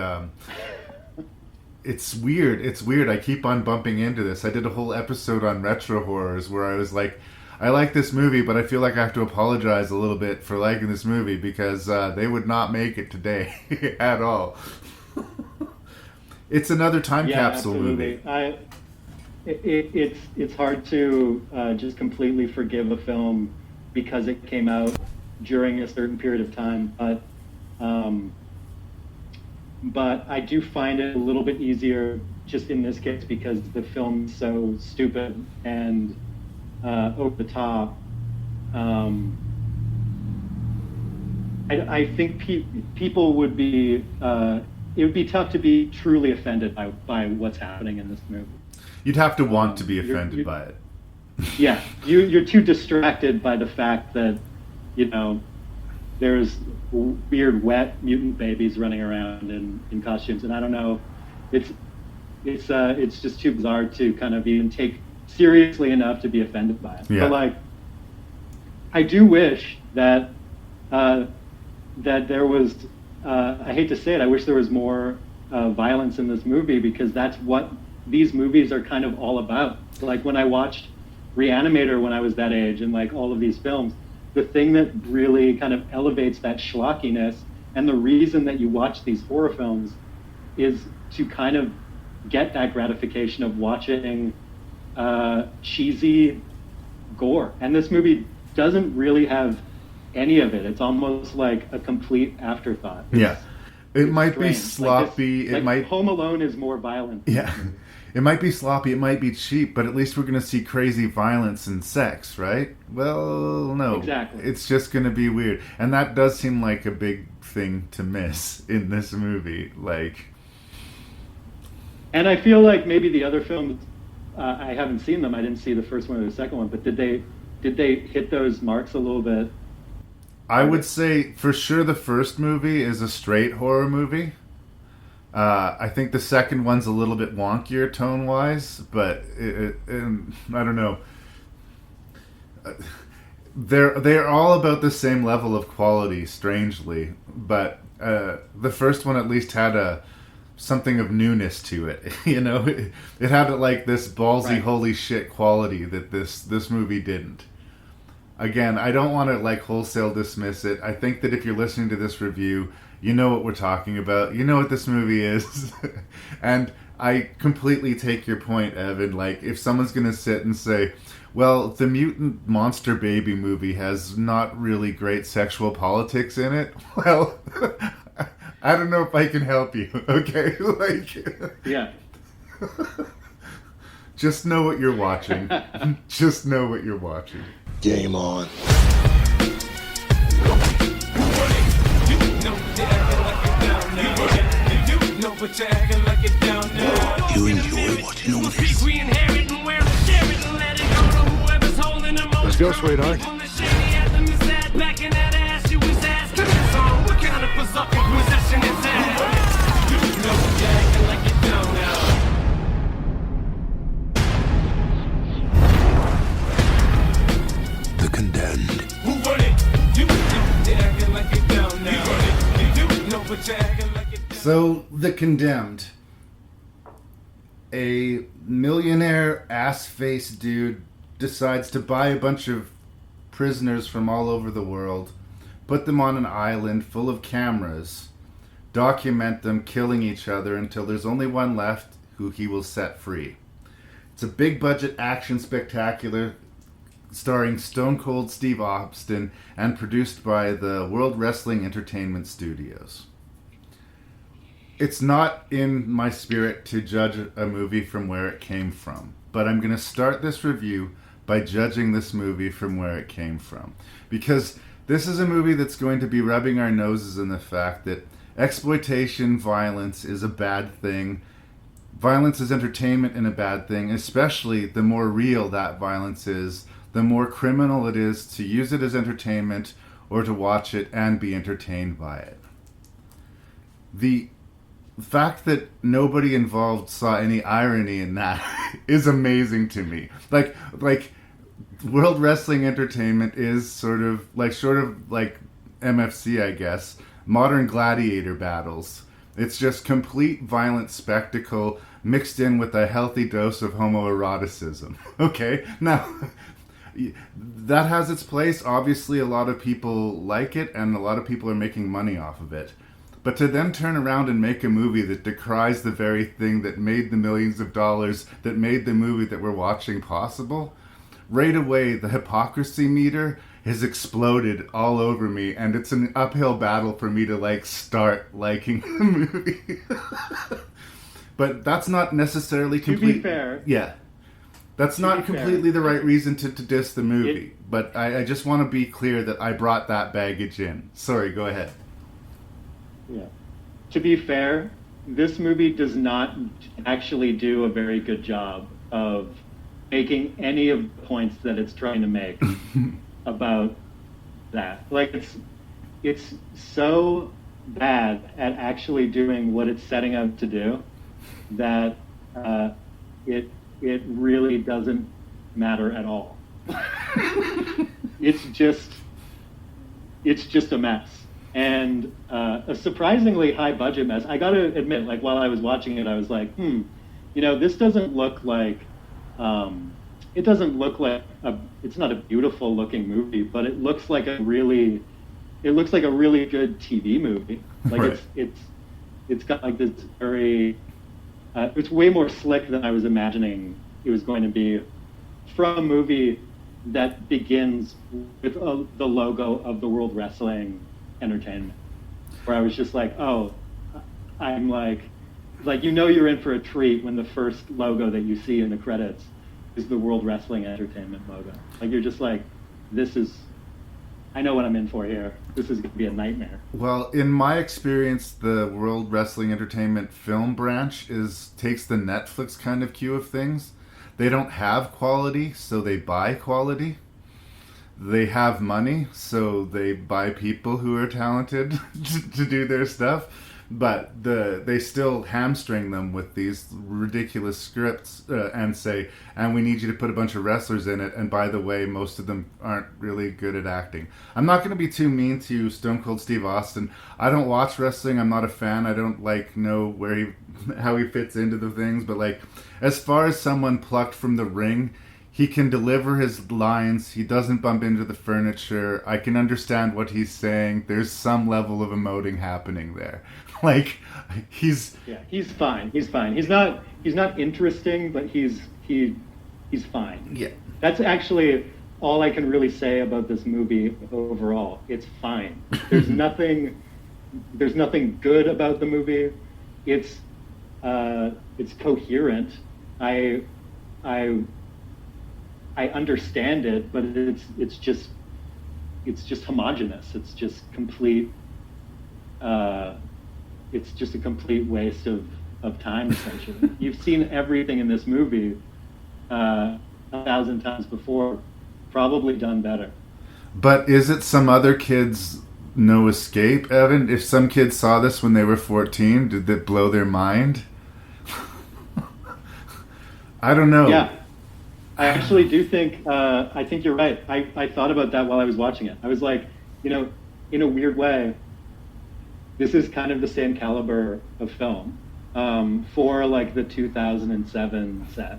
it's weird. It's weird. I keep on bumping into this. I did a whole episode on retro horrors where I was like, I like this movie, but I feel like I have to apologize a little bit for liking this movie because they would not make it today at all. It's another time capsule absolutely. movie. It's hard to just completely forgive a film because it came out during a certain period of time, but I do find it a little bit easier just in this case because the film's so stupid and over the top. I think people would be, it would be tough to be truly offended by what's happening in this movie. You'd have to want to be offended by it. Yeah, you're too distracted by the fact that, there's weird wet mutant babies running around in costumes, and I don't know, it's just too bizarre to kind of even take seriously enough to be offended by it. Yeah. But like, I do wish that that there was, I hate to say it, I wish there was more violence in this movie, because that's what these movies are kind of all about. Like when I watched Reanimator when I was that age, and like all of these films, the thing that really kind of elevates that schlockiness, and the reason that you watch these horror films, is to kind of get that gratification of watching cheesy gore. And this movie doesn't really have any of it. It's almost like a complete afterthought. Yeah, it might strange. be sloppy. Like it might. Home Alone is more violent. Yeah, it might be sloppy. It might be cheap, but at least we're going to see crazy violence and sex, right? Well, no, exactly. It's just going to be weird, and that does seem like a big thing to miss in this movie. Like, and I feel like maybe the other films, I haven't seen them. I didn't see the first one or the second one, but did they hit those marks a little bit? I would say for sure the first movie is a straight horror movie. I think the second one's a little bit wonkier tone-wise, but I don't know. They're all about the same level of quality, strangely, but the first one at least had something of newness to it. It had like this ballsy, right, holy shit quality that this movie didn't. Again, I don't want to like wholesale dismiss it. I think that if you're listening to this review, You know what we're talking about. You know what this movie is. And I completely take your point, Evan. Like, if someone's going to sit and say, well, the Mutant Monster Baby movie has not really great sexual politics in it, well, I don't know if I can help you, okay? Like, yeah. Just know what you're watching. Just know what you're watching. Game on. You enjoy watching all this? Let's go, sweetheart. The Condemned. So, The Condemned. A millionaire ass-faced dude decides to buy a bunch of prisoners from all over the world, put them on an island full of cameras, document them killing each other until there's only one left who he will set free. It's a big budget action spectacular starring Stone Cold Steve Austin and produced by the World Wrestling Entertainment Studios. It's not in my spirit to judge a movie from where it came from, but I'm going to start this review by judging this movie from where it came from. Because this is a movie that's going to be rubbing our noses in the fact that exploitation violence is a bad thing. Violence is entertainment and a bad thing, especially the more real that violence is, the more criminal it is to use it as entertainment or to watch it and be entertained by it. The fact that nobody involved saw any irony in that is amazing to me. Like World Wrestling Entertainment is sort of like MFC, I guess, modern gladiator battles. It's just complete violent spectacle mixed in with a healthy dose of homoeroticism. Okay? Now, that has its place. Obviously, a lot of people like it, and a lot of people are making money off of it. But to then turn around and make a movie that decries the very thing that made the millions of dollars, that made the movie that we're watching possible, right away, the hypocrisy meter has exploded all over me, and it's an uphill battle for me to, start liking the movie. But that's not necessarily complete. To be fair. Yeah. That's not completely the right reason to diss the movie. But I just want to be clear that I brought that baggage in. Sorry, go ahead. Yeah. To be fair, this movie does not actually do a very good job of making any of the points that it's trying to make about that. Like, it's so bad at actually doing what it's setting out to do that it really doesn't matter at all. It's just a mess. And a surprisingly high budget mess. I gotta admit, while I was watching it, I was like, this doesn't look like, it's not a beautiful looking movie, but it looks like a really good TV movie. Like, right. It's got like this very, it's way more slick than I was imagining it was going to be from a movie that begins with the logo of the World Wrestling Entertainment, where I was just like, oh, I'm like you're in for a treat when the first logo that you see in the credits is the World Wrestling Entertainment logo. Like, you're just like, I know what I'm in for here. This is going to be a nightmare. Well, in my experience, the World Wrestling Entertainment film branch takes the Netflix kind of cue of things. They don't have quality, so they buy quality. They have money, so they buy people who are talented to do their stuff. But they still hamstring them with these ridiculous scripts and say, and we need you to put a bunch of wrestlers in it. And by the way, most of them aren't really good at acting. I'm not going to be too mean to Stone Cold Steve Austin. I don't watch wrestling. I'm not a fan. I don't know how he fits into the things. But as far as someone plucked from the ring, he can deliver his lines. He doesn't bump into the furniture. I can understand what he's saying. There's some level of emoting happening there. Like, he's fine. He's fine. He's not interesting, but he's fine. Yeah. That's actually all I can really say about this movie overall. It's fine. There's nothing good about the movie. It's coherent. I understand it, but it's just homogenous. It's just complete. It's just a complete waste of time, essentially. You've seen everything in this movie 1,000 times before, probably done better. But is it some other kids' No Escape, Evan? If some kids saw this when they were 14, did that blow their mind? I don't know. Yeah. I actually do think, I think you're right. I thought about that while I was watching it. I was like, in a weird way, this is kind of the same caliber of film for like the 2007 set.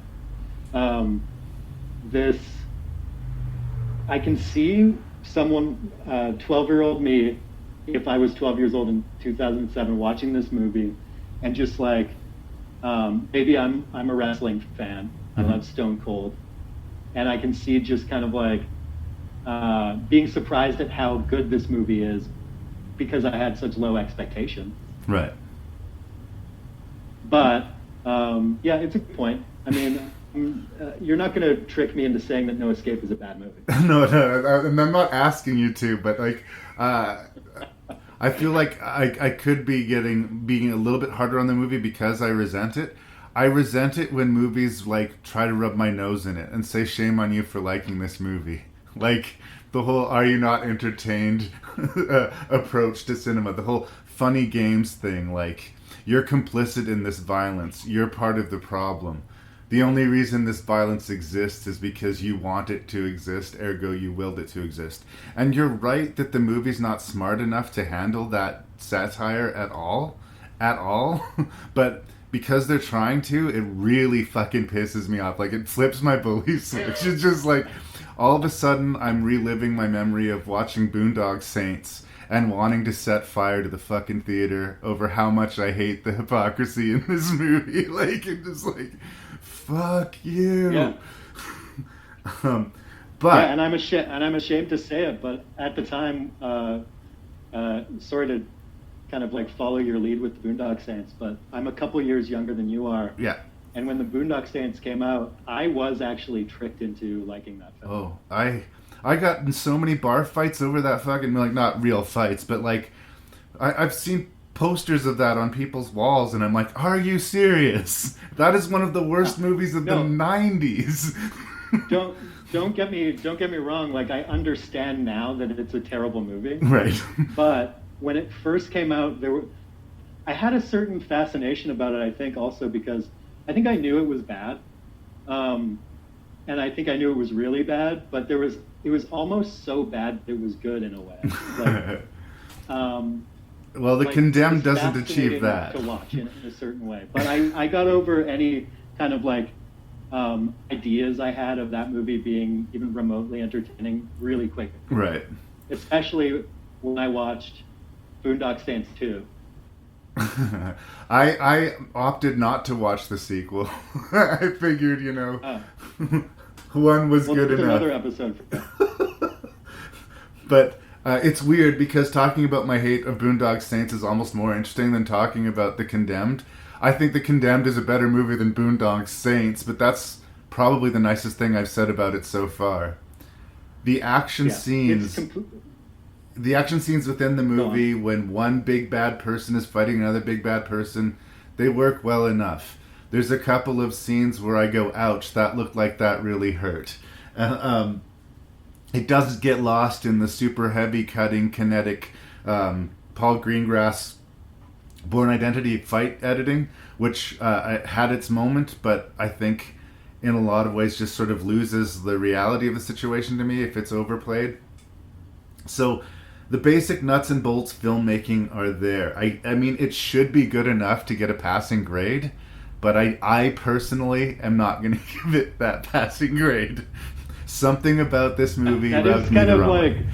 I can see someone, 12-year-old me, if I was 12 years old in 2007 watching this movie, and just like, maybe I'm a wrestling fan. I love Stone Cold. And I can see just kind of like being surprised at how good this movie is because I had such low expectations. Right. But, yeah, it's a good point. I mean, you're not going to trick me into saying that No Escape is a bad movie. No, and I'm not asking you to, but like, I feel like I could be being a little bit harder on the movie because I resent it. I resent it when movies like try to rub my nose in it and say shame on you for liking this movie. Like the whole "are you not entertained" approach to cinema, the whole funny games thing. Like, you're complicit in this violence. You're part of the problem. The only reason this violence exists is because you want it to exist, ergo you willed it to exist. And you're right that the movie's not smart enough to handle that satire at all. But because they're trying to, it really fucking pisses me off. Like, it flips my belief switch. It's just like, all of a sudden, I'm reliving my memory of watching Boondock Saints and wanting to set fire to the fucking theater over how much I hate the hypocrisy in this movie. Like, it's just like, fuck you. Yeah. But yeah, and I'm ashamed to say it, but at the time, sorry to kind of like follow your lead with the Boondock Saints, but I'm a couple years younger than you are. Yeah. And when the Boondock Saints came out, I was actually tricked into liking that film. Oh, I got in so many bar fights over that fucking, like, not real fights, but like, I've seen posters of that on people's walls, and I'm like, are you serious? That is one of the worst movies of the 90s. Don't get me wrong. Like, I understand now that it's a terrible movie. Right. But when it first came out, I had a certain fascination about it, I think, also because I think I knew it was bad. And I think I knew it was really bad, but it was almost so bad that it was good in a way. Like, well, The Condemned doesn't achieve that. To watch in a certain way. But I got over any kind of like ideas I had of that movie being even remotely entertaining really quick. Right. Especially when I watched Boondock Saints 2. I opted not to watch the sequel. I figured, one was good enough. Another episode for that. But it's weird because talking about my hate of Boondock Saints is almost more interesting than talking about The Condemned. I think The Condemned is a better movie than Boondock Saints, but that's probably the nicest thing I've said about it so far. The action scenes... The action scenes within the movie, when one big bad person is fighting another big bad person, they work well enough. There's a couple of scenes where I go, ouch, that looked like that really hurt. It doesn't get lost in the super heavy cutting, kinetic, Paul Greengrass Born Identity fight editing, which had its moment, but I think in a lot of ways just sort of loses the reality of the situation to me if it's overplayed. So the basic nuts and bolts filmmaking are there. I mean, it should be good enough to get a passing grade, but I personally am not going to give it that passing grade. Something about this movie rubbed me the wrong way.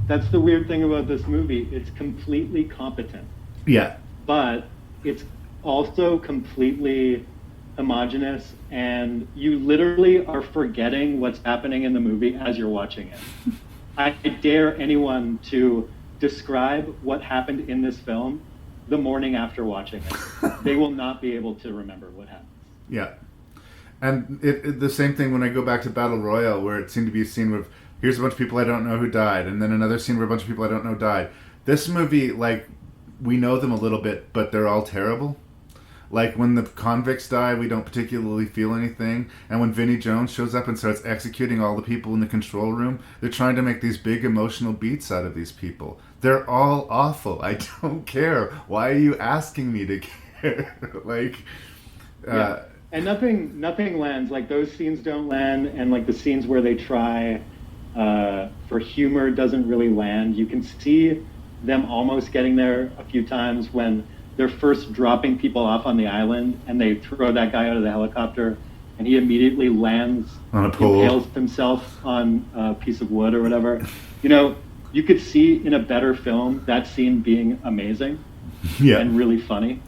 That's the weird thing about this movie. It's completely competent. Yeah. But it's also completely homogenous, and you literally are forgetting what's happening in the movie as you're watching it. I dare anyone to describe what happened in this film the morning after watching it. They will not be able to remember what happened. Yeah. And the same thing when I go back to Battle Royale, where it seemed to be a scene with, here's a bunch of people I don't know who died, and then another scene where a bunch of people I don't know died. This movie, like, we know them a little bit, but they're all terrible. Like, when the convicts die, we don't particularly feel anything. And when Vinnie Jones shows up and starts executing all the people in the control room, they're trying to make these big emotional beats out of these people. They're all awful. I don't care. Why are you asking me to care? Yeah. And nothing lands. Like, those scenes don't land, and like the scenes where they try for humor doesn't really land. You can see them almost getting there a few times when they're first dropping people off on the island, and they throw that guy out of the helicopter, and he immediately lands on a pole, impales himself on a piece of wood or whatever. You know, you could see in a better film that scene being amazing, and really funny,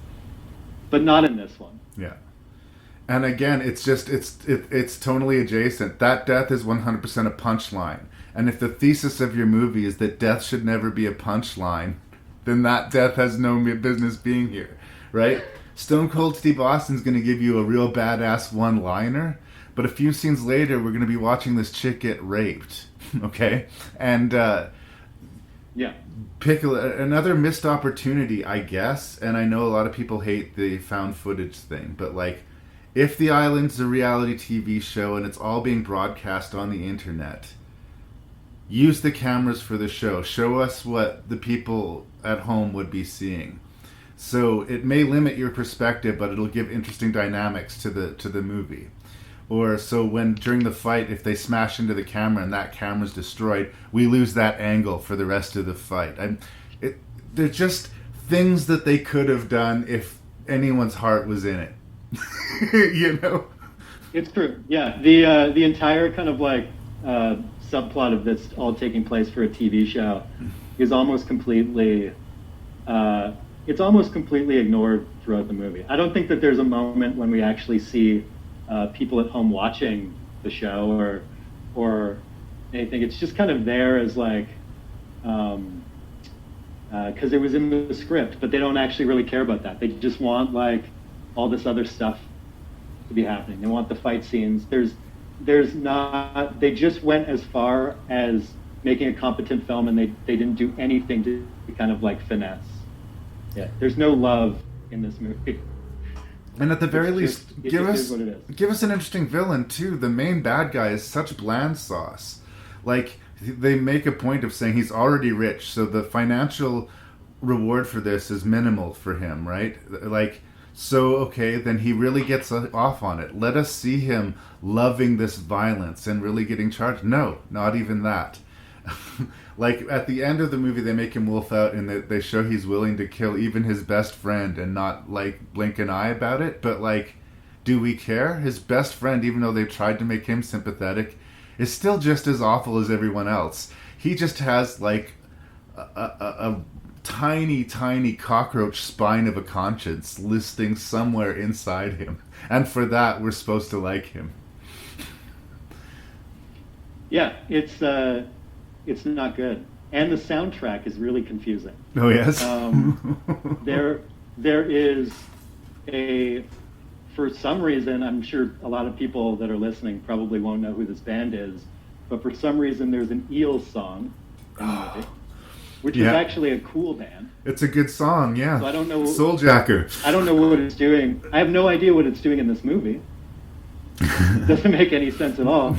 but not in this one. Yeah. And again, it's just it's tonally adjacent. That death is 100% a punchline. And if the thesis of your movie is that death should never be a punchline, then that death has no business being here, right? Stone Cold Steve Austin's going to give you a real badass one-liner, but a few scenes later, we're going to be watching this chick get raped, okay? And pick another missed opportunity, I guess. And I know a lot of people hate the found footage thing, but like, if The Island's a reality TV show and it's all being broadcast on the internet, use the cameras for the show. Show us what the people at home would be seeing. So it may limit your perspective, but it'll give interesting dynamics to the movie. Or so when during the fight, if they smash into the camera and that camera's destroyed, we lose that angle for the rest of the fight. They're just things that they could have done if anyone's heart was in it. You know? It's true. Yeah. The entire kind of like subplot of this all taking place for a TV show is almost completely ignored throughout the movie. I don't think that there's a moment when we actually see people at home watching the show or anything. It's just kind of there as like because it was in the script, but they don't actually really care about that. They just want like all this other stuff to be happening. They want the fight scenes. There's not. They just went as far as making a competent film, and they didn't do anything to kind of like finesse. Yeah, there's no love in this movie. And at the very least, give us an interesting villain too. The main bad guy is such bland sauce. Like, they make a point of saying he's already rich, so the financial reward for this is minimal for him, right? Like, so okay, then he really gets off on it. Let us see him loving this violence and really getting charged. No, not even that. Like, at the end of the movie, they make him wolf out, and they show he's willing to kill even his best friend and not, like, blink an eye about it. But, like, do we care? His best friend, even though they've tried to make him sympathetic, is still just as awful as everyone else. He just has, like, a tiny, tiny cockroach spine of a conscience listing somewhere inside him. And for that, we're supposed to like him. Yeah, it's not good, and the soundtrack is really confusing. Oh yes. There is for some reason, I'm sure a lot of people that are listening probably won't know who this band is, but for some reason there's an Eels song in the movie, which is actually a cool band. It's a good song, yeah. So I don't know. Souljacker. I don't know what it's doing. I have no idea what it's doing in this movie. It doesn't make any sense at all.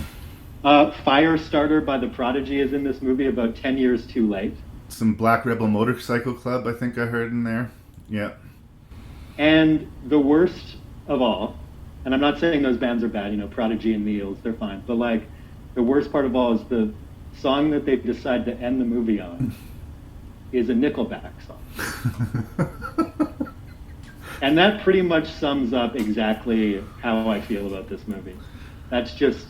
Firestarter by The Prodigy is in this movie about 10 years too late. Some Black Rebel Motorcycle Club, I think I heard in there. Yeah. And the worst of all, and I'm not saying those bands are bad, you know, Prodigy and the Eels, they're fine. But, like, the worst part of all is the song that they've decided to end the movie on is a Nickelback song. And that pretty much sums up exactly how I feel about this movie. That's just,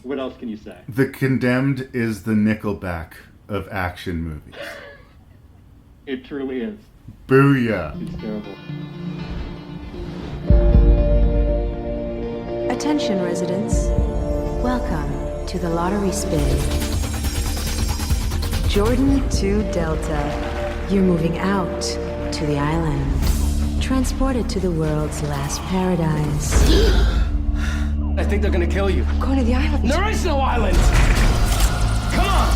what else can you say? The Condemned is the Nickelback of action movies. It truly is. Booyah. It's terrible. Attention residents, welcome to the lottery spin. Jordan to Delta, you're moving out to the island, transported to the world's last paradise. I think they're gonna kill you. I'm going to the island. There is no island! Come on!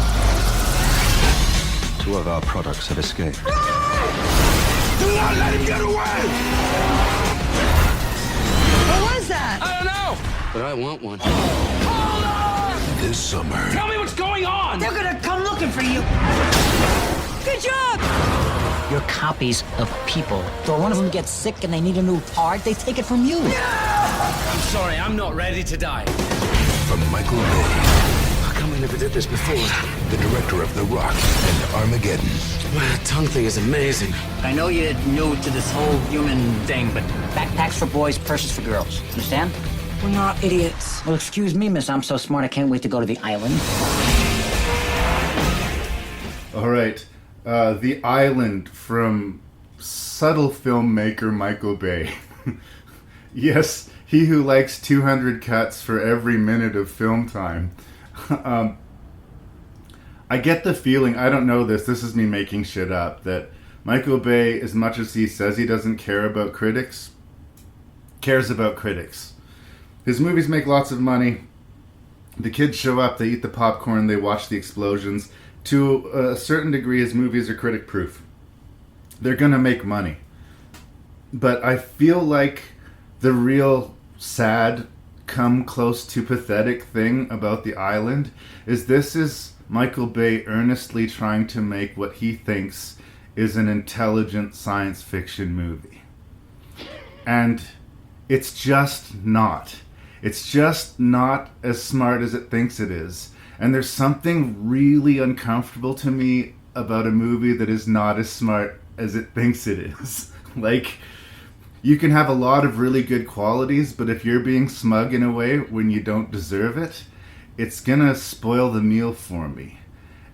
2 of our products have escaped. Do not let him get away! What was that? I don't know! But I want one. Hold on! This summer. Tell me what's going on! They're gonna come looking for you. Good job! You're copies of people. So one of them gets sick and they need a new part, they take it from you. I'm sorry, I'm not ready to die. From Michael Bay. How come we never did this before? The director of The Rock and Armageddon. That tongue thing is amazing. I know you're new to this whole human thing, but backpacks for boys, purses for girls. Understand? We're not idiots. Well, excuse me, miss. I'm so smart I can't wait to go to the island. All right. The Island from subtle filmmaker Michael Bay. Yes, he who likes 200 cuts for every minute of film time. I get the feeling, I don't know this is me making shit up, that Michael Bay, as much as he says he doesn't care about critics, cares about critics. His movies make lots of money. The kids show up, they eat the popcorn, they watch the explosions. To a certain degree, his movies are critic-proof. They're gonna make money. But I feel like the real sad, come close to pathetic thing about The Island is this is Michael Bay earnestly trying to make what he thinks is an intelligent science fiction movie. And it's just not. It's just not as smart as it thinks it is. And there's something really uncomfortable to me about a movie that is not as smart as it thinks it is. Like, you can have a lot of really good qualities, but if you're being smug in a way when you don't deserve it, it's gonna spoil the meal for me.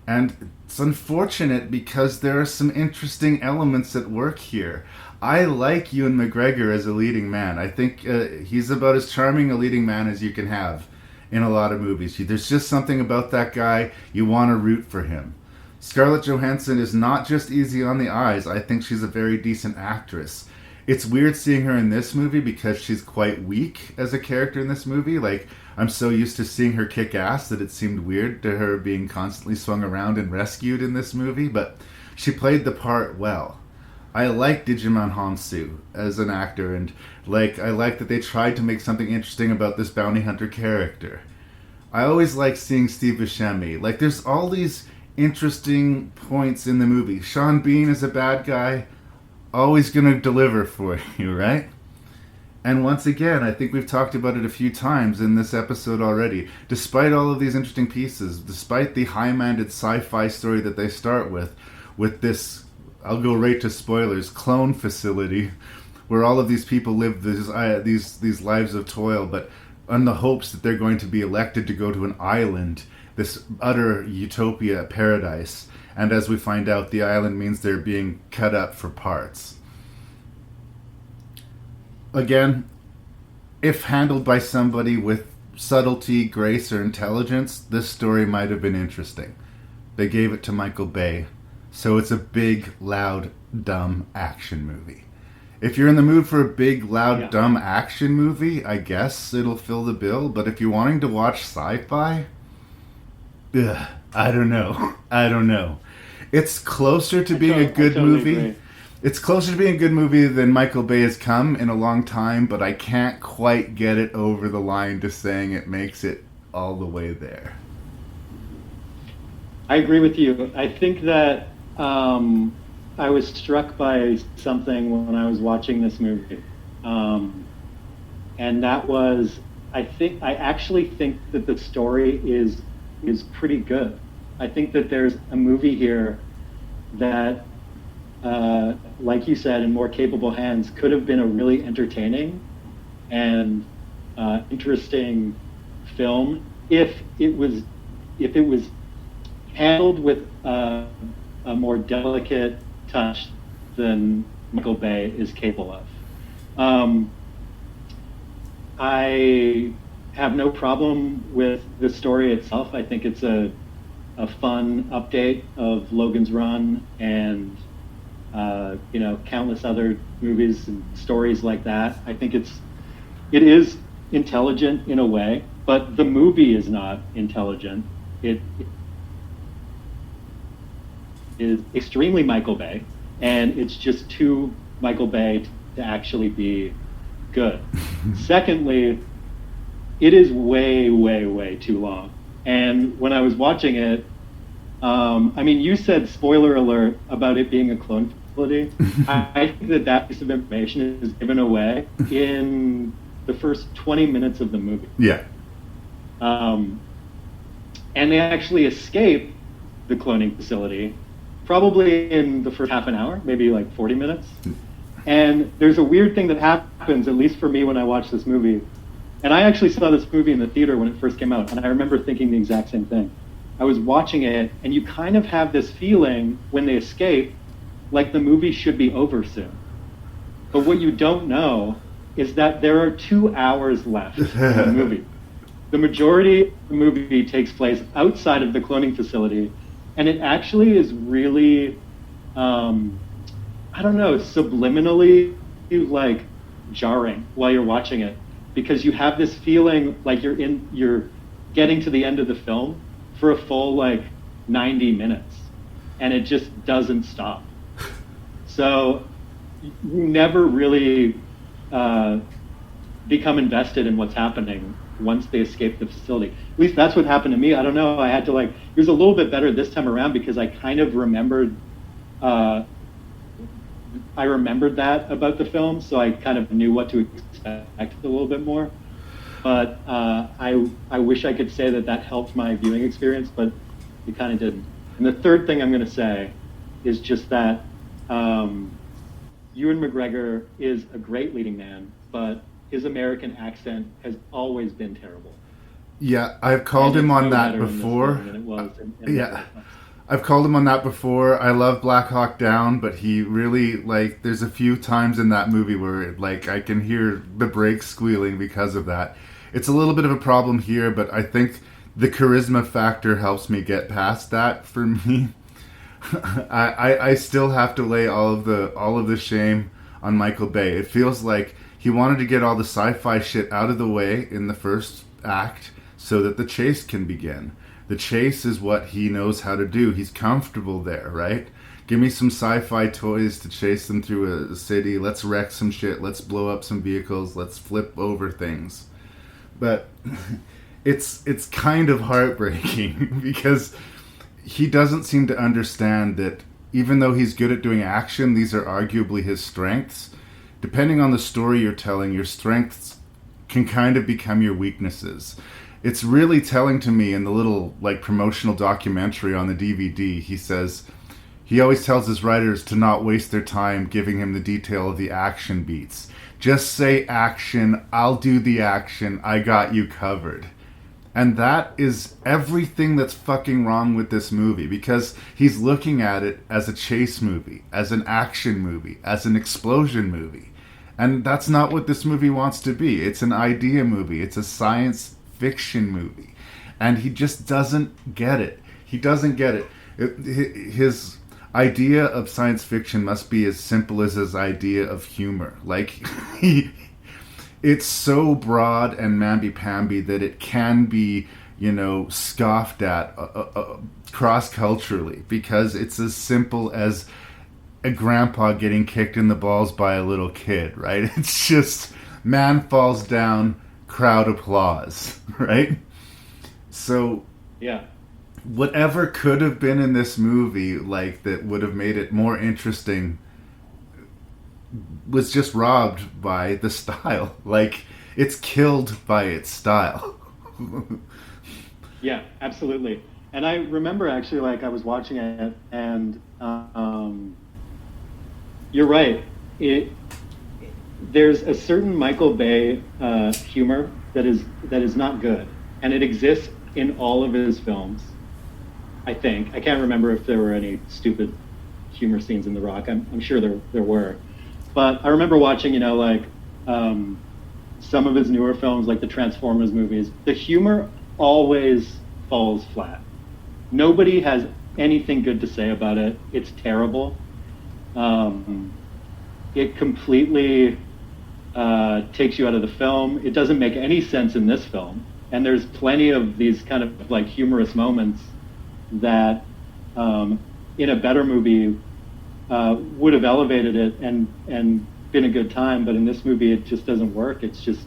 And it's unfortunate because there are some interesting elements at work here. I like Ewan McGregor as a leading man. I think he's about as charming a leading man as you can have in a lot of movies. There's just something about that guy, you want to root for him. Scarlett Johansson is not just easy on the eyes. I think she's a very decent actress. It's weird seeing her in this movie because she's quite weak as a character in this movie. Like, I'm so used to seeing her kick ass that it seemed weird to her being constantly swung around and rescued in this movie, but she played the part well. I like Digimon Hansu as an actor, and I like that they tried to make something interesting about this bounty hunter character. I always like seeing Steve Buscemi. Like, there's all these interesting points in the movie. Sean Bean is a bad guy, always gonna deliver for you, right? And once again, I think we've talked about it a few times in this episode already. Despite all of these interesting pieces, despite the high-minded sci-fi story that they start with this, I'll go right to spoilers, clone facility, where all of these people live these lives of toil, but on the hopes that they're going to be elected to go to an island, this utter utopia paradise. And as we find out, the island means they're being cut up for parts. Again, if handled by somebody with subtlety, grace, or intelligence, this story might have been interesting. They gave it to Michael Bay, so it's a big, loud, dumb action movie. If you're in the mood for a big, loud, dumb action movie, I guess it'll fill the bill. But if you're wanting to watch sci-fi, I don't know. It's closer to being a good movie. Agree. It's closer to being a good movie than Michael Bay has come in a long time, but I can't quite get it over the line to saying it makes it all the way there. I agree with you. I think that I was struck by something when I was watching this movie. And that was, I actually think that the story is pretty good. I think that there's a movie here that like you said, in more capable hands, could have been a really entertaining and interesting film if it was handled with a more delicate touch than Michael Bay is capable of. I have no problem with the story itself. I think it's a fun update of Logan's Run and countless other movies and stories like that. I think it is intelligent in a way, but the movie is not intelligent. It is extremely Michael Bay, and it's just too Michael Bay to actually be good. Secondly, it is way, way, way too long. And when I was watching it, you said spoiler alert about it being a clone facility. I think that piece of information is given away in the first 20 minutes of the movie. Yeah. And they actually escape the cloning facility probably in the first half an hour, maybe like 40 minutes. And there's a weird thing that happens, at least for me when I watch this movie. And I actually saw this movie in the theater when it first came out, and I remember thinking the exact same thing. I was watching it, and you kind of have this feeling when they escape, like the movie should be over soon. But what you don't know is that there are 2 hours left in the movie. The majority of the movie takes place outside of the cloning facility, and it actually is really, subliminally like jarring while you're watching it, because you have this feeling like you're getting to the end of the film for a full 90 minutes, and it just doesn't stop. So you never really become invested in what's happening once they escape the facility. At least that's what happened to me. I don't know. I had to it was a little bit better this time around because I kind of remembered. I remembered that about the film, so I kind of knew what to expect a little bit more. But I wish I could say that helped my viewing experience, but it kind of didn't. And the third thing I'm going to say is just that Ewan McGregor is a great leading man, but his American accent has always been terrible. Yeah, I've called him on that before. I've called him on that before. I love Black Hawk Down, but he really, there's a few times in that movie where, I can hear the brakes squealing because of that. It's a little bit of a problem here, but I think the charisma factor helps me get past that for me. I still have to lay all of the shame on Michael Bay. It feels like he wanted to get all the sci-fi shit out of the way in the first act so that the chase can begin. The chase is what he knows how to do. He's comfortable there, right? Give me some sci-fi toys to chase them through a city. Let's wreck some shit. Let's blow up some vehicles. Let's flip over things. But it's kind of heartbreaking because he doesn't seem to understand that even though he's good at doing action, these are arguably his strengths. Depending on the story you're telling, your strengths can kind of become your weaknesses. It's really telling to me in the little promotional documentary on the DVD. He says he always tells his writers to not waste their time giving him the detail of the action beats. Just say action, I'll do the action, I got you covered. And that is everything that's fucking wrong with this movie, because he's looking at it as a chase movie, as an action movie, as an explosion movie. And that's not what this movie wants to be. It's an idea movie. It's a science fiction movie. And he just doesn't get it. He doesn't get it. His idea of science fiction must be as simple as his idea of humor. It's so broad and mamby-pamby that it can be, scoffed at cross-culturally, because it's as simple as a grandpa getting kicked in the balls by a little kid, right? It's just, man falls down, crowd applause, right? So, yeah, whatever could have been in this movie, that would have made it more interesting, was just robbed by the style. It's killed by its style. Yeah, absolutely. And I remember actually, I was watching it, and you're right. There's a certain Michael Bay humor that is not good, and it exists in all of his films. I think I can't remember if there were any stupid humor scenes in The Rock. I'm sure there were, but I remember watching, some of his newer films, like the Transformers movies. The humor always falls flat. Nobody has anything good to say about it. It's terrible. It completely takes you out of the film. It doesn't make any sense in this film. And there's plenty of these kind of like humorous moments that in a better movie would have elevated it and been a good time. But in this movie, it just doesn't work. It's just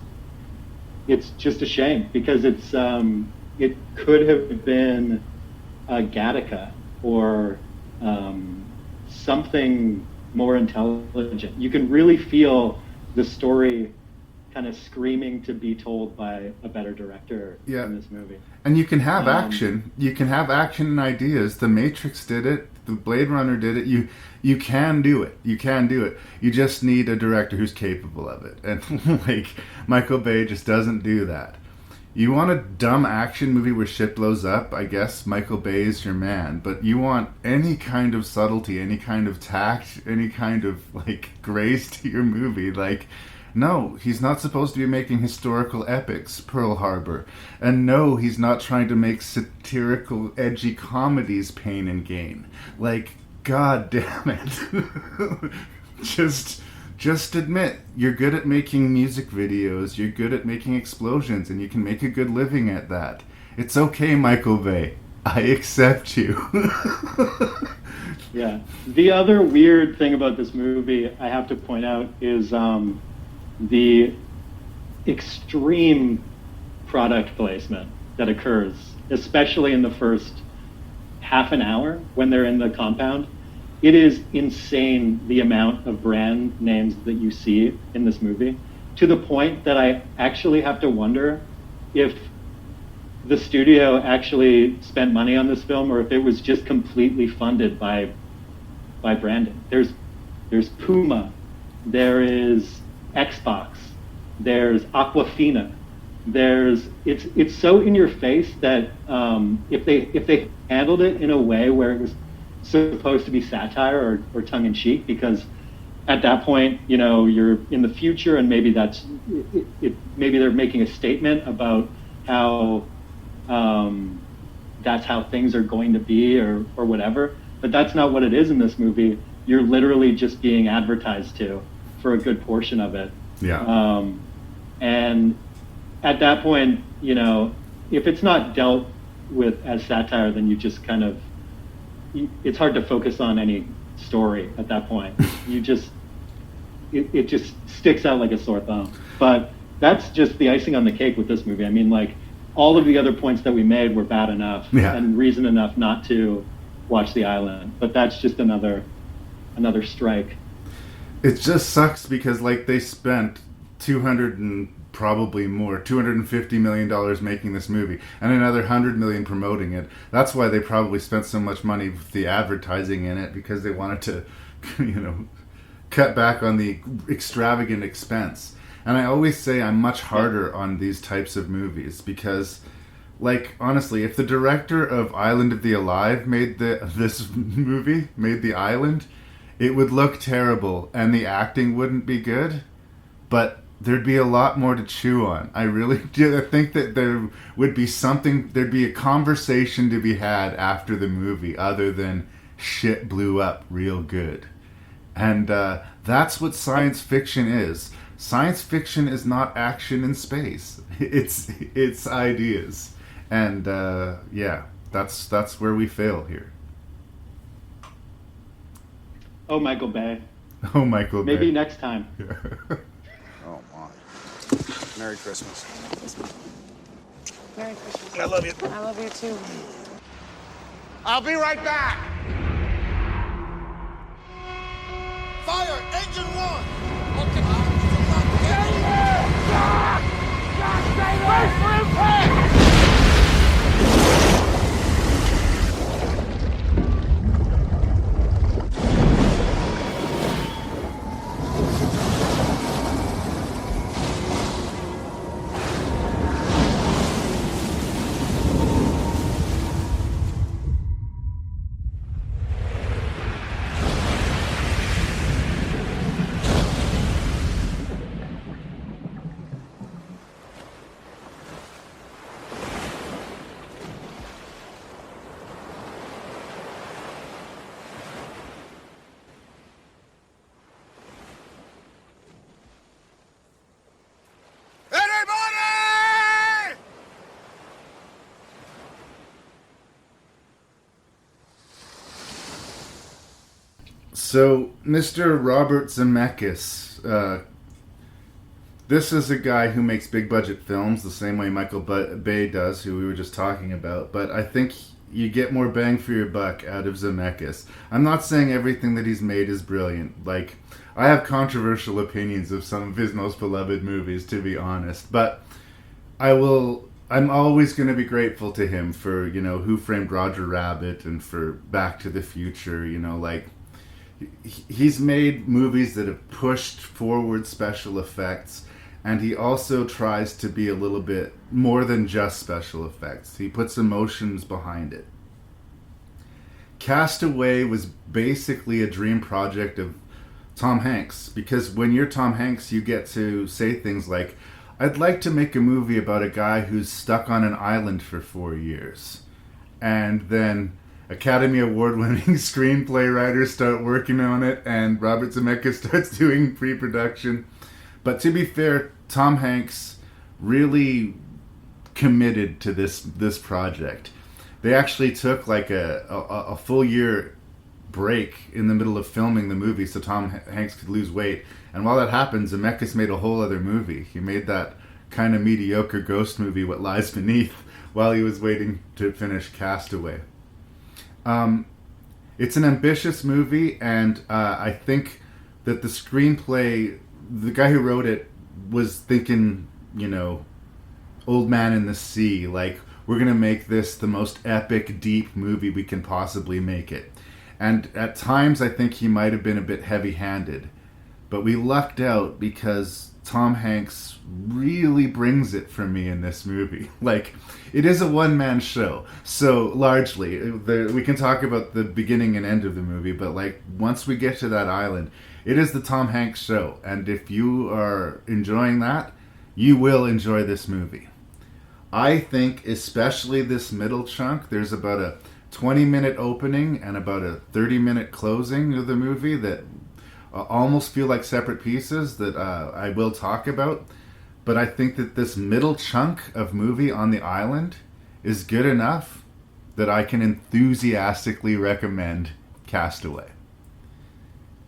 a shame, because it could have been Gattaca or something more intelligent. You can really feel the story kind of screaming to be told by a better director in this movie. And you can have action. You can have action and ideas. The Matrix did it. The Blade Runner did it. You can do it. You can do it. You just need a director who's capable of it. And like Michael Bay just doesn't do that. You want a dumb action movie where shit blows up, I guess Michael Bay is your man. But you want any kind of subtlety, any kind of tact, any kind of like grace to your movie. Like, no, he's not supposed to be making historical epics, Pearl Harbor. And no, he's not trying to make satirical, edgy comedies, Pain and Gain. Like, god damn it. Just admit, you're good at making music videos, you're good at making explosions, and you can make a good living at that. It's okay, Michael Bay. I accept you. Yeah. The other weird thing about this movie I have to point out is the extreme product placement that occurs, especially in the first half an hour when they're in the compound. It is insane the amount of brand names that you see in this movie, to the point that I actually have to wonder if the studio actually spent money on this film or if it was just completely funded by branding. There's Puma, there is Xbox, there's Aquafina, it's so in your face that if they handled it in a way where it was supposed to be satire or tongue-in-cheek, because at that point, you're in the future, and maybe that's it. Maybe they're making a statement about how that's how things are going to be, or whatever. But that's not what it is in this movie. You're literally just being advertised to for a good portion of it. Yeah. And at that point, if it's not dealt with as satire, then you just kind of, it's hard to focus on any story at that point. It just sticks out like a sore thumb. But that's just the icing on the cake with this movie. I mean, like, all of the other points that we made were bad enough and reason enough not to watch The Island. But that's just another strike. It just sucks because, like, they spent $250 million making this movie and another $100 million promoting it. That's why they probably spent so much money with the advertising in it, because they wanted to, cut back on the extravagant expense. And I always say I'm much harder on these types of movies because, like, honestly, if the director of Island of the Alive made this movie, made The Island, it would look terrible and the acting wouldn't be good, but there'd be a lot more to chew on. I really do. I think that there would be there'd be a conversation to be had after the movie other than shit blew up real good. And that's what science fiction is. Science fiction is not action in space. It's ideas. And that's where we fail here. Oh, Michael Bay. Oh, Michael Bay. Maybe next time. Oh, my. Merry Christmas. Merry Christmas. I love you. I love you too. I'll be right back. Fire! Engine 1! Okay. Wait for impact! So, Mr. Robert Zemeckis, this is a guy who makes big budget films the same way Michael Bay does, who we were just talking about, but I think you get more bang for your buck out of Zemeckis. I'm not saying everything that he's made is brilliant. Like, I have controversial opinions of some of his most beloved movies, to be honest, but I'm always going to be grateful to him for, Who Framed Roger Rabbit and for Back to the Future, like, he's made movies that have pushed forward special effects, and he also tries to be a little bit more than just special effects. He puts emotions behind it. Castaway was basically a dream project of Tom Hanks, because when you're Tom Hanks, you get to say things like, I'd like to make a movie about a guy who's stuck on an island for 4 years. And then Academy Award-winning screenplay writers start working on it, and Robert Zemeckis starts doing pre-production. But to be fair, Tom Hanks really committed to this project. They actually took like a full year break in the middle of filming the movie so Tom Hanks could lose weight. And while that happened, Zemeckis made a whole other movie. He made that kind of mediocre ghost movie, What Lies Beneath, while he was waiting to finish Castaway. It's an ambitious movie, and I think that the screenplay, the guy who wrote it was thinking, Old Man in the Sea, like, we're going to make this the most epic, deep movie we can possibly make it. And at times, I think he might have been a bit heavy-handed. But we lucked out because Tom Hanks really brings it for me in this movie. Like, it is a one-man show. So, largely, we can talk about the beginning and end of the movie, but, like, once we get to that island, it is the Tom Hanks show. And if you are enjoying that, you will enjoy this movie. I think, especially this middle chunk, there's about a 20-minute opening and about a 30-minute closing of the movie that almost feel like separate pieces that I will talk about. But I think that this middle chunk of movie on the island is good enough that I can enthusiastically recommend Castaway.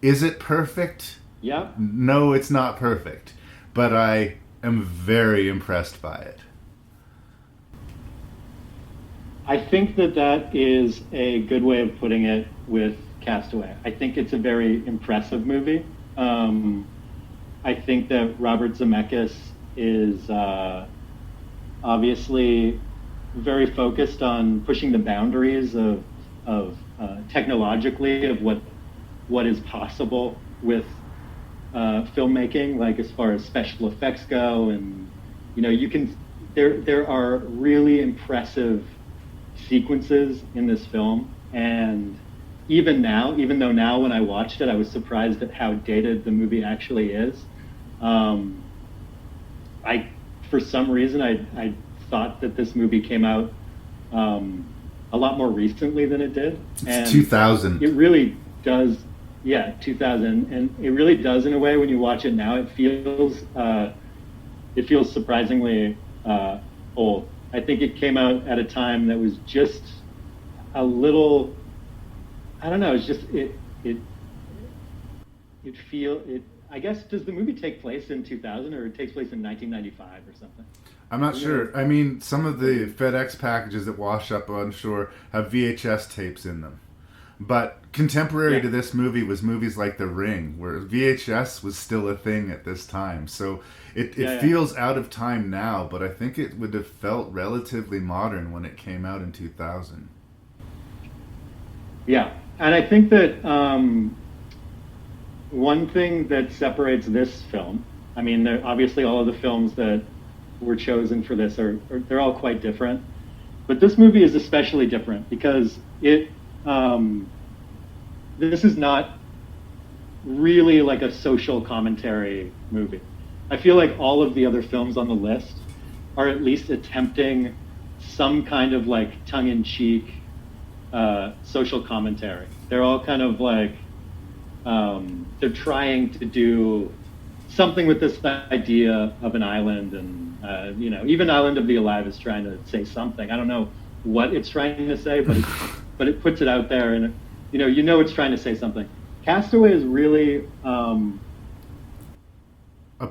Is it perfect? Yeah. No, it's not perfect. But I am very impressed by it. I think that is a good way of putting it with Castaway. I think it's a very impressive movie. I think that Robert Zemeckis is obviously very focused on pushing the boundaries of technologically of what is possible with filmmaking, like as far as special effects go, and there are really impressive sequences in this film, and even though now when I watched it I was surprised at how dated the movie actually is. For some reason I thought that this movie came out a lot more recently than it did. It's 2000. It really does, 2000, and it really does in a way when you watch it now. It feels surprisingly old. I think it came out at a time that was just a little, I don't know, it's just, I guess, does the movie take place in 2000 or it takes place in 1995 or something? I'm not sure. I mean, some of the FedEx packages that wash up on shore have VHS tapes in them. But contemporary to this movie was movies like The Ring, where VHS was still a thing at this time. So it feels out of time now, but I think it would have felt relatively modern when it came out in 2000. Yeah, and I think that one thing that separates this film, I mean, obviously all of the films that were chosen for this they're all quite different, but this movie is especially different because this is not really like a social commentary movie. I feel like all of the other films on the list are at least attempting some kind of like tongue-in-cheek social commentary. They're all kind of like, they're trying to do something with this idea of an island, and even Island of the Alive is trying to say something. I don't know what it's trying to say, but it puts it out there, and you know it's trying to say something. Castaway is really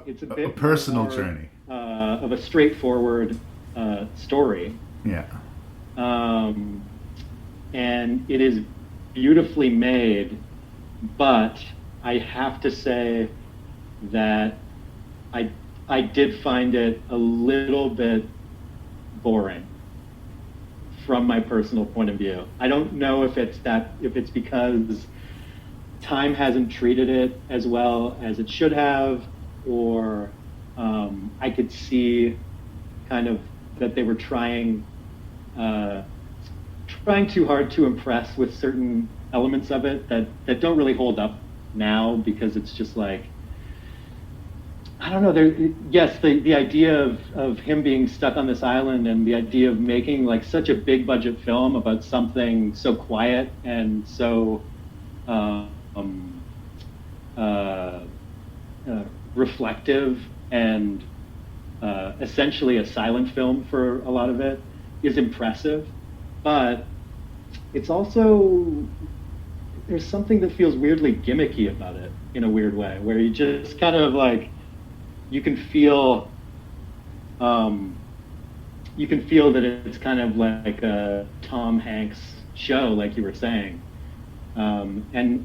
it's a personal journey of a straightforward story. Yeah. And it is beautifully made, but I have to say that I did find it a little bit boring from my personal point of view. I don't know if it's because time hasn't treated it as well as it should have, or I could see kind of that they were trying too hard to impress with certain elements of it that don't really hold up now, because it's just like, I don't know. Yes, the idea of him being stuck on this island, and the idea of making like such a big budget film about something so quiet and so reflective and essentially a silent film for a lot of it is impressive, but it's also, there's something that feels weirdly gimmicky about it in a weird way, where you just kind of like, you can feel that it's kind of like a Tom Hanks show, like you were saying, and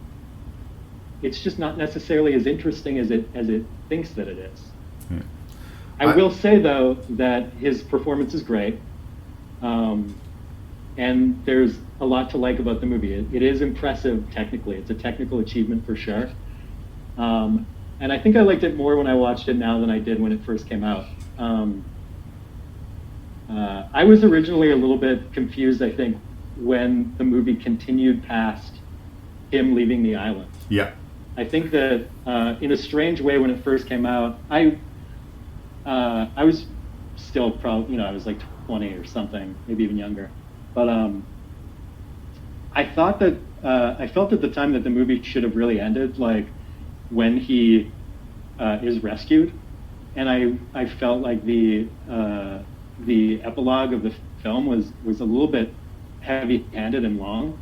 it's just not necessarily as interesting as it thinks that it is. Yeah. I will say though that his performance is great, and there's a lot to like about the movie. It is impressive technically. It's a technical achievement for sure. And I think I liked it more when I watched it now than I did when it first came out. I was originally a little bit confused, I think, when the movie continued past him leaving the island. Yeah. I think that in a strange way, when it first came out, I was still probably, I was like 20 or something, maybe even younger. But I thought that I felt at the time that the movie should have really ended like when he is rescued, and I felt like the epilogue of the film was a little bit heavy-handed and long.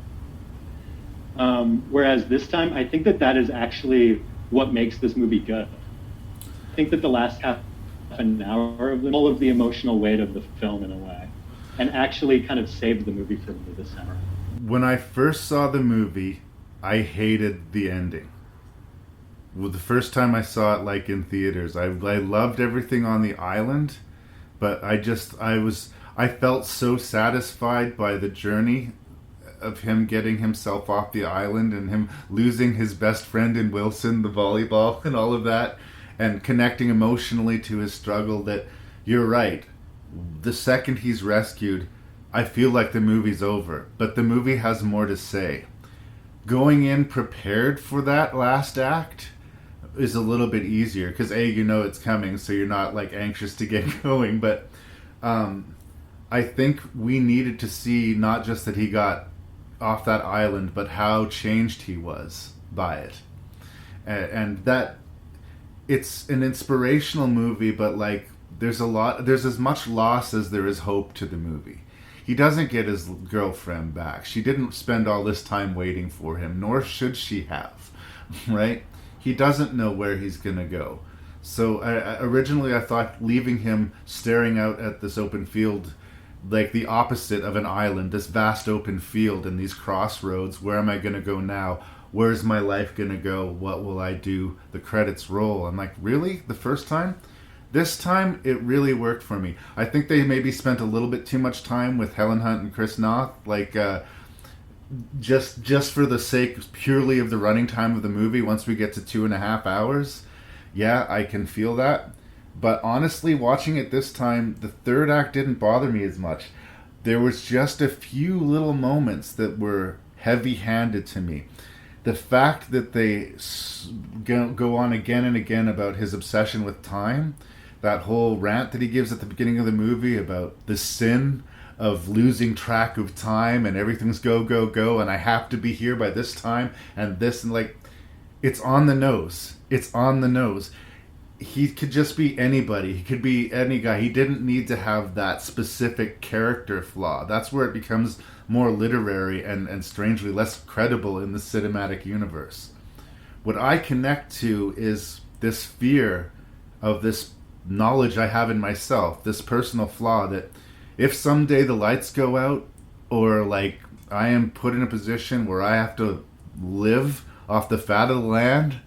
Whereas this time, I think that is actually what makes this movie good. I think that the last half an hour of all of the emotional weight of the film in a way, and actually kind of saved the movie for me this summer. When I first saw the movie, I hated the ending. Well, the first time I saw it, like in theaters, I loved everything on the island, but I felt so satisfied by the journey of him getting himself off the island and him losing his best friend in Wilson, the volleyball, and all of that, and connecting emotionally to his struggle, that you're right. The second he's rescued, I feel like the movie's over, but the movie has more to say. Going in prepared for that last act is a little bit easier, because it's coming, so you're not like anxious to get going, but I think we needed to see not just that he got off that island, but how changed he was by it, and that it's an inspirational movie, but like there's as much loss as there is hope to the movie. He doesn't get his girlfriend back. She didn't spend all this time waiting for him, nor should she have, right? He doesn't know where he's gonna go. So originally I thought leaving him staring out at this open field, like the opposite of an island, this vast open field and these crossroads, where am I gonna go now? Where's my life gonna go? What will I do? The credits roll. I'm like, really? The first time? This time, it really worked for me. I think they maybe spent a little bit too much time with Helen Hunt and Chris Noth, like just for the sake purely of the running time of the movie. Once we get to 2.5 hours, yeah, I can feel that. But honestly, watching it this time, the third act didn't bother me as much. There was just a few little moments that were heavy-handed to me. The fact that they go on again and again about his obsession with time, that whole rant that he gives at the beginning of the movie about the sin of losing track of time and everything's go, go, go, and I have to be here by this time and this, and like, it's on the nose. It's on the nose. He could just be anybody. He could be any guy. He didn't need to have that specific character flaw. That's where it becomes more literary and strangely less credible in the cinematic universe. What I connect to is this fear of this knowledge I have in myself, this personal flaw that if someday the lights go out, or like I am put in a position where I have to live off the fat of the land,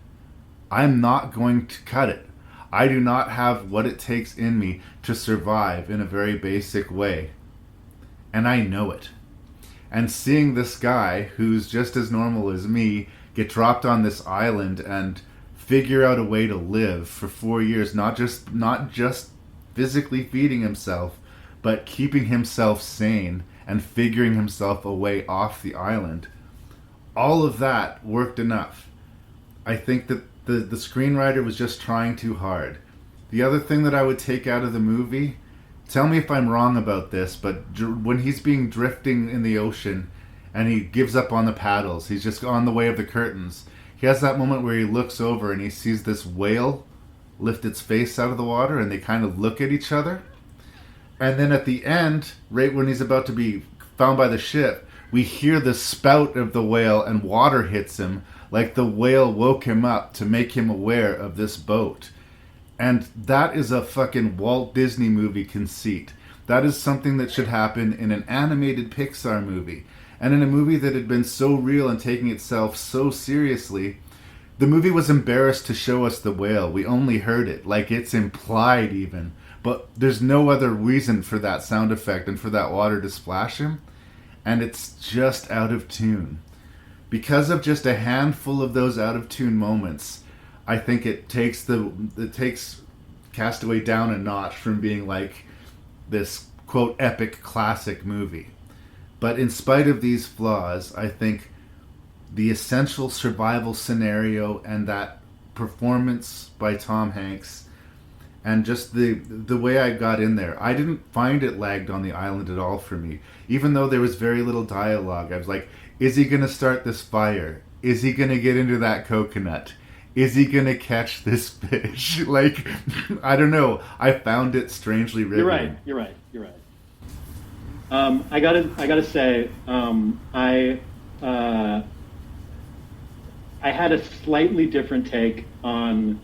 I'm not going to cut it. I do not have what it takes in me to survive in a very basic way. And I know it. And seeing this guy who's just as normal as me get dropped on this island and figure out a way to live for 4 years, not just physically feeding himself, but keeping himself sane and figuring himself a way off the island. All of that worked enough. I think that the screenwriter was just trying too hard. The other thing that I would take out of the movie, tell me if I'm wrong about this, but when he's being drifting in the ocean and he gives up on the paddles, he's just on the way of the curtains, he has that moment where he looks over and he sees this whale lift its face out of the water and they kind of look at each other. And then at the end, right when he's about to be found by the ship, we hear the spout of the whale and water hits him, like the whale woke him up to make him aware of this boat. And that is a fucking Walt Disney movie conceit. That is something that should happen in an animated Pixar movie. And in a movie that had been so real and taking itself so seriously, the movie was embarrassed to show us the whale. We only heard it, like it's implied even. But there's no other reason for that sound effect and for that water to splash him. And it's just out of tune. Because of just a handful of those out of tune moments, I think it takes Castaway down a notch from being like this quote epic classic movie. But in spite of these flaws, I think the essential survival scenario and that performance by Tom Hanks and just the way I got in there, I didn't find it lagged on the island at all for me. Even though there was very little dialogue, I was like, is he going to start this fire? Is he going to get into that coconut? Is he going to catch this fish? Like, I don't know. I found it strangely riveting. You're right. I gotta say, I had a slightly different take on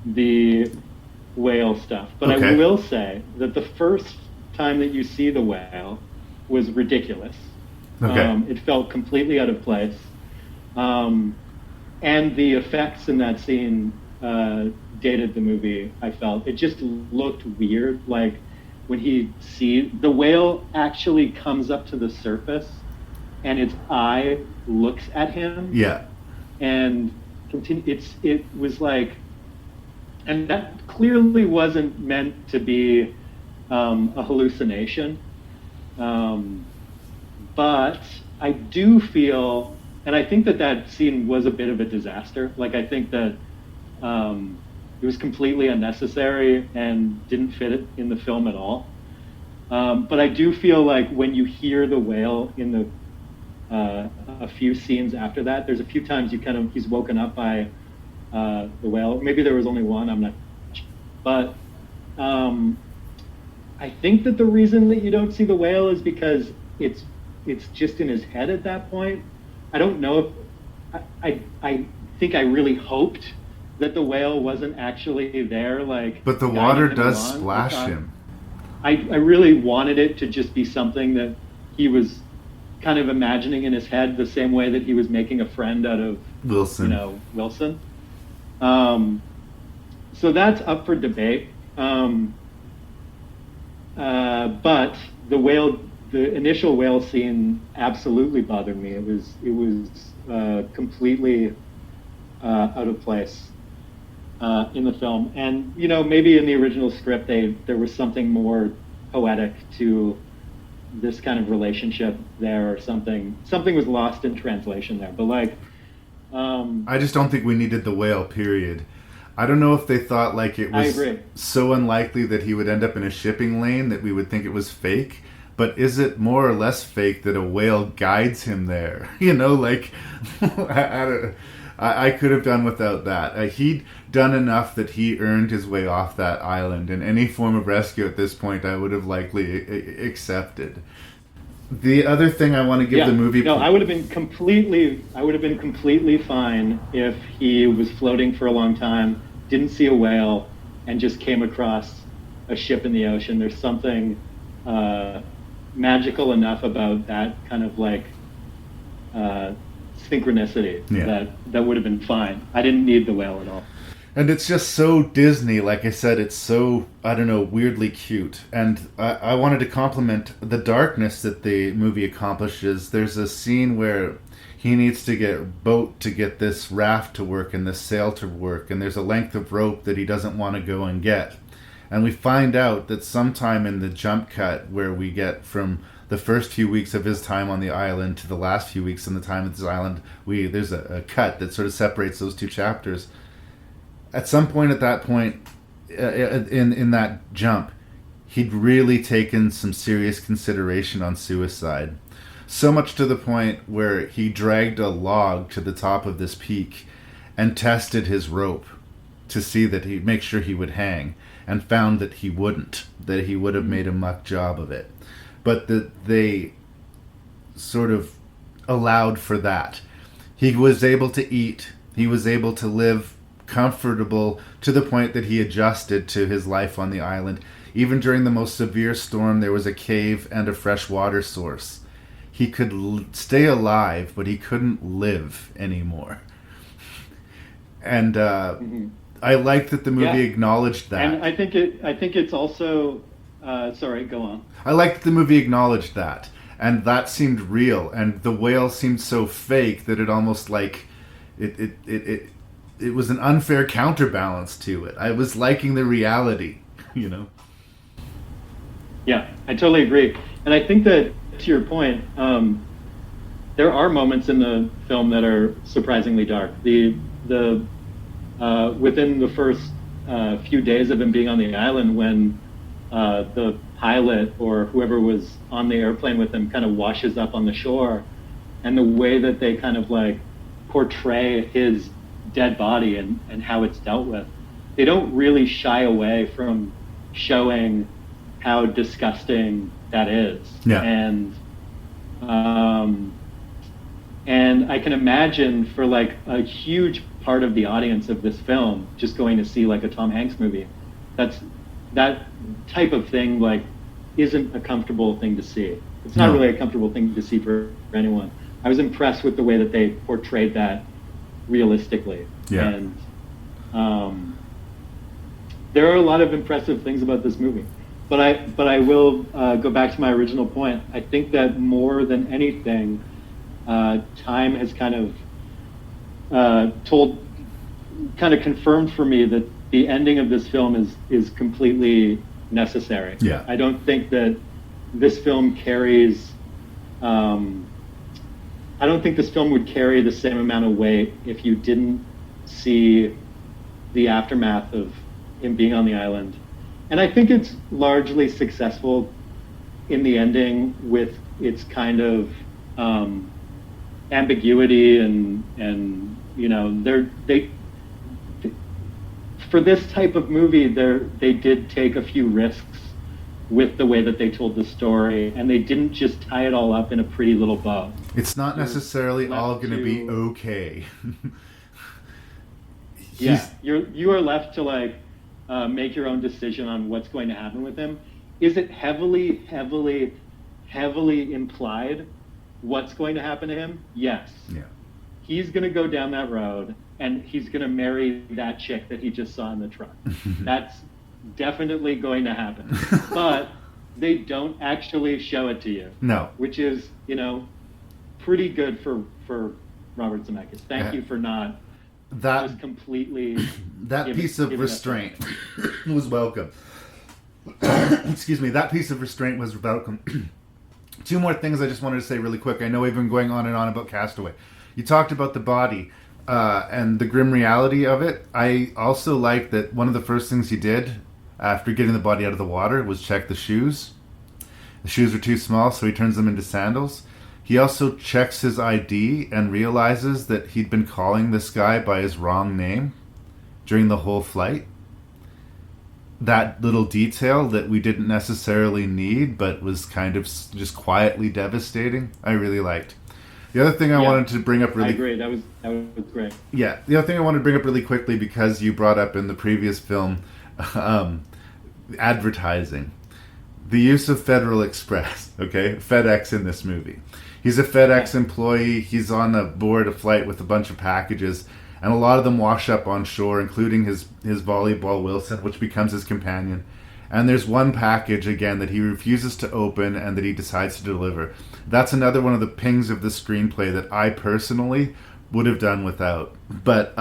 the whale stuff, but okay. I will say that the first time that you see the whale was ridiculous. Okay. It felt completely out of place. And the effects in that scene dated the movie, I felt. It just looked weird. Like when the whale actually comes up to the surface and its eye looks at him. Yeah. And it was like, and that clearly wasn't meant to be a hallucination. But I do feel, and I think that scene was a bit of a disaster. Like, I think that it was completely unnecessary and didn't fit it in the film at all. But I do feel like when you hear the whale in a few scenes after that, there's a few times he's woken up by the whale. Maybe there was only one, I'm not sure. But I think that the reason that you don't see the whale is because it's just in his head at that point. I don't know if I think I really hoped that the whale wasn't actually there, like. But the water does splash him. I really wanted it to just be something that he was kind of imagining in his head, the same way that he was making a friend out of Wilson. Wilson. So that's up for debate. But the initial whale scene absolutely bothered me. It was completely out of place in the film, and maybe in the original script there was something more poetic to this kind of relationship there, or something was lost in translation there. But I just don't think we needed the whale, period. I don't know if they thought like it was so unlikely that he would end up in a shipping lane that we would think it was fake. But is it more or less fake that a whale guides him there? I could have done without that. He'd done enough that he earned his way off that island, and any form of rescue at this point I would have likely accepted. The other thing I want to give the movie... No, I would have been completely fine if he was floating for a long time, didn't see a whale, and just came across a ship in the ocean. There's something magical enough about that kind of like synchronicity that would have been fine. I didn't need the whale at all. And it's just so Disney, like I said, it's so, I don't know, weirdly cute. And I wanted to compliment the darkness that the movie accomplishes. There's a scene where he needs to get a boat to get this raft to work and this sail to work, and there's a length of rope that he doesn't want to go and get. And we find out that sometime in the jump cut where we get from the first few weeks of his time on the island to the last few weeks on the time at this island, there's a cut that sort of separates those two chapters. At some point at that point, in that jump, he'd really taken some serious consideration on suicide. So much to the point where he dragged a log to the top of this peak and tested his rope to see that he'd make sure he would hang, and found that he wouldn't, that he would have made a muck job of it. But that they sort of allowed for that. He was able to eat. He was able to live comfortable to the point that he adjusted to his life on the island. Even during the most severe storm, there was a cave and a fresh water source. He could stay alive, but he couldn't live anymore. And I liked that the movie acknowledged that. And I think it's also sorry, go on. I liked that the movie acknowledged that, and that seemed real. And the whale seemed so fake that it almost like it was an unfair counterbalance to it. I was liking the reality, you know. Yeah, I totally agree. And I think that, to your point, there are moments in the film that are surprisingly dark. The within the first few days of him being on the island, when the pilot or whoever was on the airplane with him kind of washes up on the shore, and the way that they kind of like portray his dead body and how it's dealt with, they don't really shy away from showing how disgusting that is. Yeah. And I can imagine for like a huge part of the audience of this film just going to see like a Tom Hanks movie, that type of thing like isn't a comfortable thing to see. It's not really a comfortable thing to see for anyone. I was impressed with the way that they portrayed that realistically. Yeah. And there are a lot of impressive things about this movie. But I will go back to my original point. I think that more than anything, time has kind of confirmed for me that the ending of this film is completely necessary. Yeah. I don't think that this film carries. I don't think this film would carry the same amount of weight if you didn't see the aftermath of him being on the island. And I think it's largely successful in the ending with its kind of ambiguity and you know, they for this type of movie they did take a few risks with the way that they told the story, and they didn't just tie it all up in a pretty little bow. It's not necessarily all going to be okay. Yeah, you are left to like make your own decision on what's going to happen with him. Is it heavily implied what's going to happen to him? Yes. Yeah. He's going to go down that road, and he's going to marry that chick that he just saw in the truck. That's definitely going to happen. But they don't actually show it to you. No. Which is, you know, pretty good for Robert Zemeckis. Thank you for not just completely that piece of restraint was welcome. Excuse me, that piece of restraint was welcome. Two more things I just wanted to say really quick. I know we've been going on and on about Castaway. You talked about the body and the grim reality of it. I also like that one of the first things he did after getting the body out of the water was check the shoes. The shoes are too small, so he turns them into sandals. He also checks his ID and realizes that he'd been calling this guy by his wrong name during the whole flight. that little detail that we didn't necessarily need, but was kind of just quietly devastating, I really liked. The other thing I wanted to bring up really... I agree. That was great. Yeah. The other thing I wanted to bring up really quickly, because you brought up in the previous film, advertising. The use of Federal Express, okay? FedEx in this movie. He's a FedEx employee. He's on board a flight with a bunch of packages, and a lot of them wash up on shore, including his volleyball Wilson, which becomes his companion. And there's one package, again, that he refuses to open and that he decides to deliver. That's another one of the pings of the screenplay that I personally would have done without. But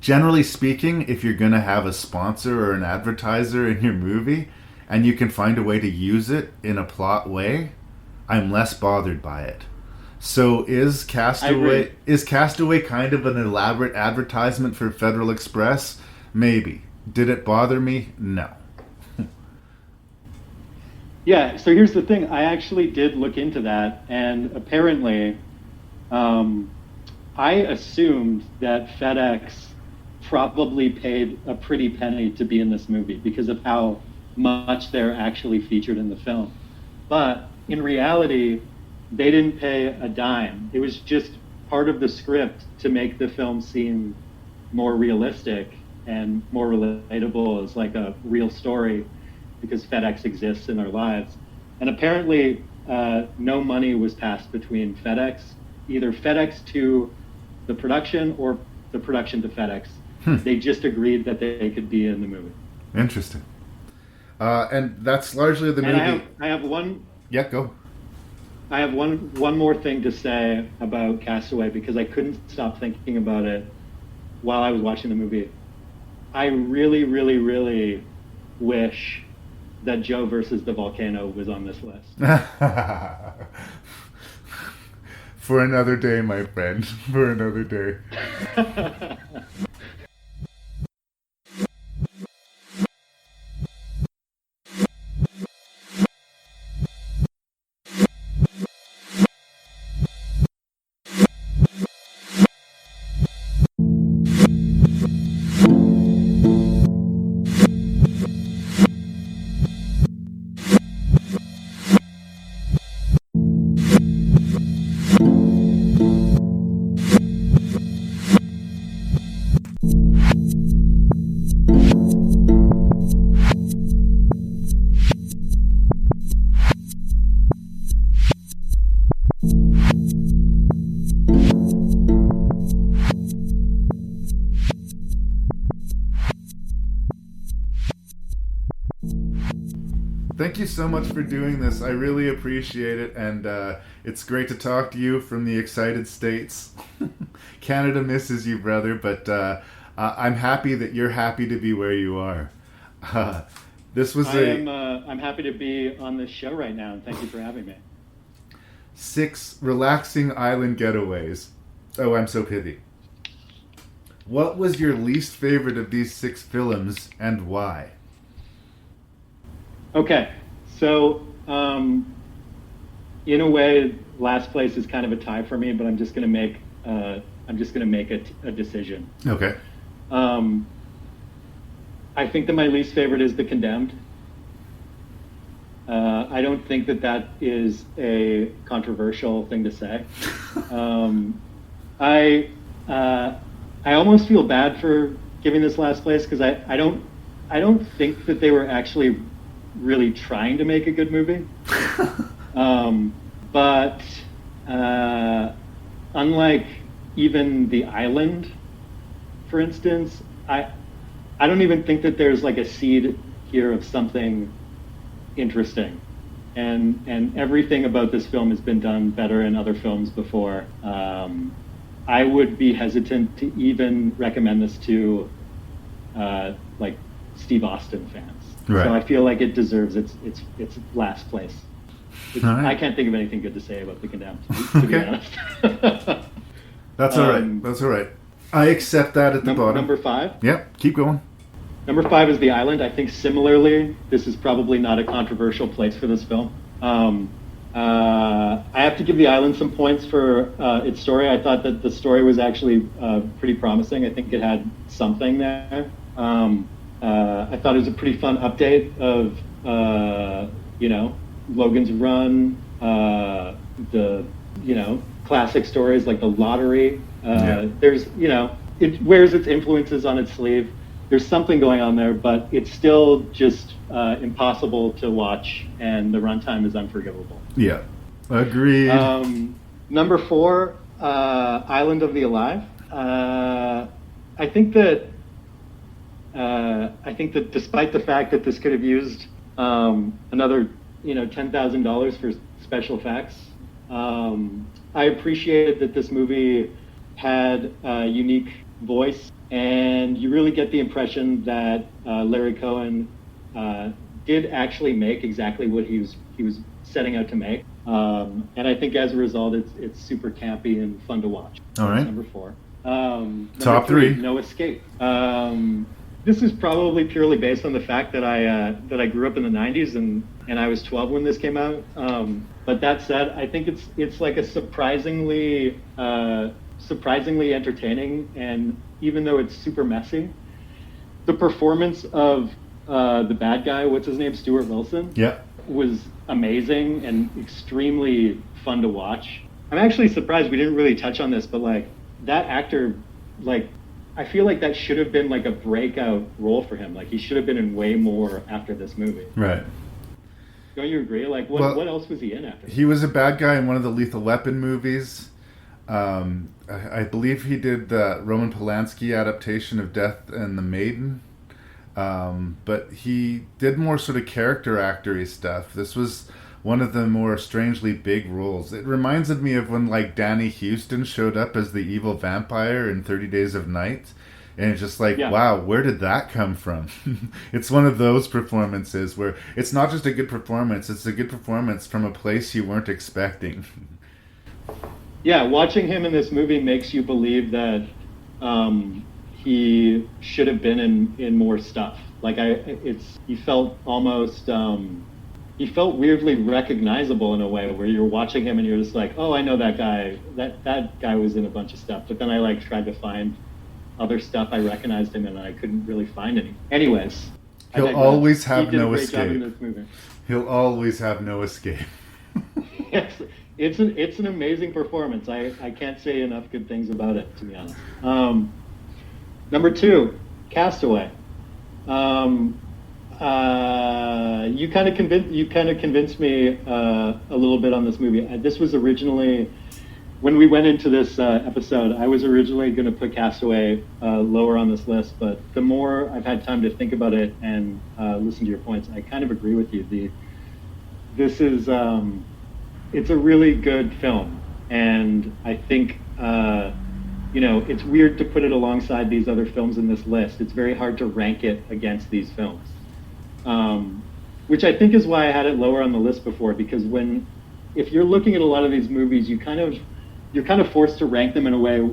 generally speaking, if you're going to have a sponsor or an advertiser in your movie, and you can find a way to use it in a plot way, I'm less bothered by it. So is Castaway kind of an elaborate advertisement for Federal Express? Maybe. Did it bother me? No. Yeah, so here's the thing. I actually did look into that, and apparently I assumed that FedEx probably paid a pretty penny to be in this movie because of how much they're actually featured in the film. But in reality, they didn't pay a dime. It was just part of the script to make the film seem more realistic and more relatable as like a real story, because FedEx exists in our lives. And apparently no money was passed between FedEx, either FedEx to the production or the production to FedEx. They just agreed that they could be in the movie. Interesting. And that's largely the movie. And I have one... Yeah, go. I have one more thing to say about Castaway, because I couldn't stop thinking about it while I was watching the movie. I really, really, really wish that Joe versus the volcano was on this list. For another day, my friend. For another day. Thank you so much for doing this. I really appreciate it, and it's great to talk to you from the excited States. Canada misses you, brother, but I'm happy that you're happy to be where you are. I'm happy to be on this show right now, and thank you for having me. 6 relaxing island getaways. Oh, I'm so pithy. What was your least favorite of these 6 films, and why? Okay, so in a way, Last Place is kind of a tie for me, but I'm just going to make a decision. Okay. I think that my least favorite is The Condemned. I don't think that is a controversial thing to say. I almost feel bad for giving this Last Place, because I don't think that they were actually really trying to make a good movie. But unlike even The Island, for instance, I don't even think that there's like a seed here of something interesting. And everything about this film has been done better in other films before. I would be hesitant to even recommend this to like Steve Austin fans. Right. So I feel like it deserves its Last Place. Right. I can't think of anything good to say about The Condemned, to be honest. That's all right. That's all right. I accept that at the bottom. Number 5? Yep, keep going. Number 5 is The Island. I think similarly, this is probably not a controversial place for this film. I have to give The Island some points for its story. I thought that the story was actually pretty promising. I think it had something there. I thought it was a pretty fun update of Logan's Run, the classic stories like The Lottery. There's it wears its influences on its sleeve. There's something going on there, but it's still just impossible to watch, and the runtime is unforgivable. Yeah, agreed. Number 4, Island of the Alive. I think that despite the fact that this could have used another $10,000 for special effects, I appreciated that this movie had a unique voice, and you really get the impression that Larry Cohen did actually make exactly what he was setting out to make. And I think as a result, it's super campy and fun to watch. All right. Number 4. Top 3. No Escape. This is probably purely based on the fact that I grew up in the 90s and I was 12 when this came out. But that said, I think it's like a surprisingly entertaining, and even though it's super messy, the performance of the bad guy, what's his name, Stuart Wilson, was amazing and extremely fun to watch. I'm actually surprised we didn't really touch on this, but like that actor, like I feel like that should have been like a breakout role for him. Like he should have been in way more after this movie. Right. Don't you agree? Like what else was he in after? He was a bad guy in one of the Lethal Weapon movies. I believe he did the Roman Polanski adaptation of Death and the Maiden. But he did more sort of character actor-y stuff. This was one of the more strangely big roles. It reminded me of when like Danny Houston showed up as the evil vampire in 30 Days of Night. And it's just like, wow, where did that come from? It's one of those performances where it's not just a good performance, it's a good performance from a place you weren't expecting. Yeah, watching him in this movie makes you believe that he should have been in more stuff. Like he felt almost he felt weirdly recognizable in a way where you're watching him and you're just like, oh, I know that guy. That guy was in a bunch of stuff. But then I like tried to find other stuff I recognized him in, and I couldn't really find any. Anyways, he'll always have no escape. He did a great job in this movie. He'll always have no escape. Yes, it's an amazing performance. I can't say enough good things about it, to be honest. Number 2, Castaway. You kind of convinced me a little bit on this movie. This was originally, when we went into this episode, I was originally going to put Castaway lower on this list, but the more I've had time to think about it and listen to your points, I kind of agree with you. This is it's a really good film, and I think it's weird to put it alongside these other films in this list. It's very hard to rank it against these films, which I think is why I had it lower on the list before. Because if you're looking at a lot of these movies, you're kind of forced to rank them in a way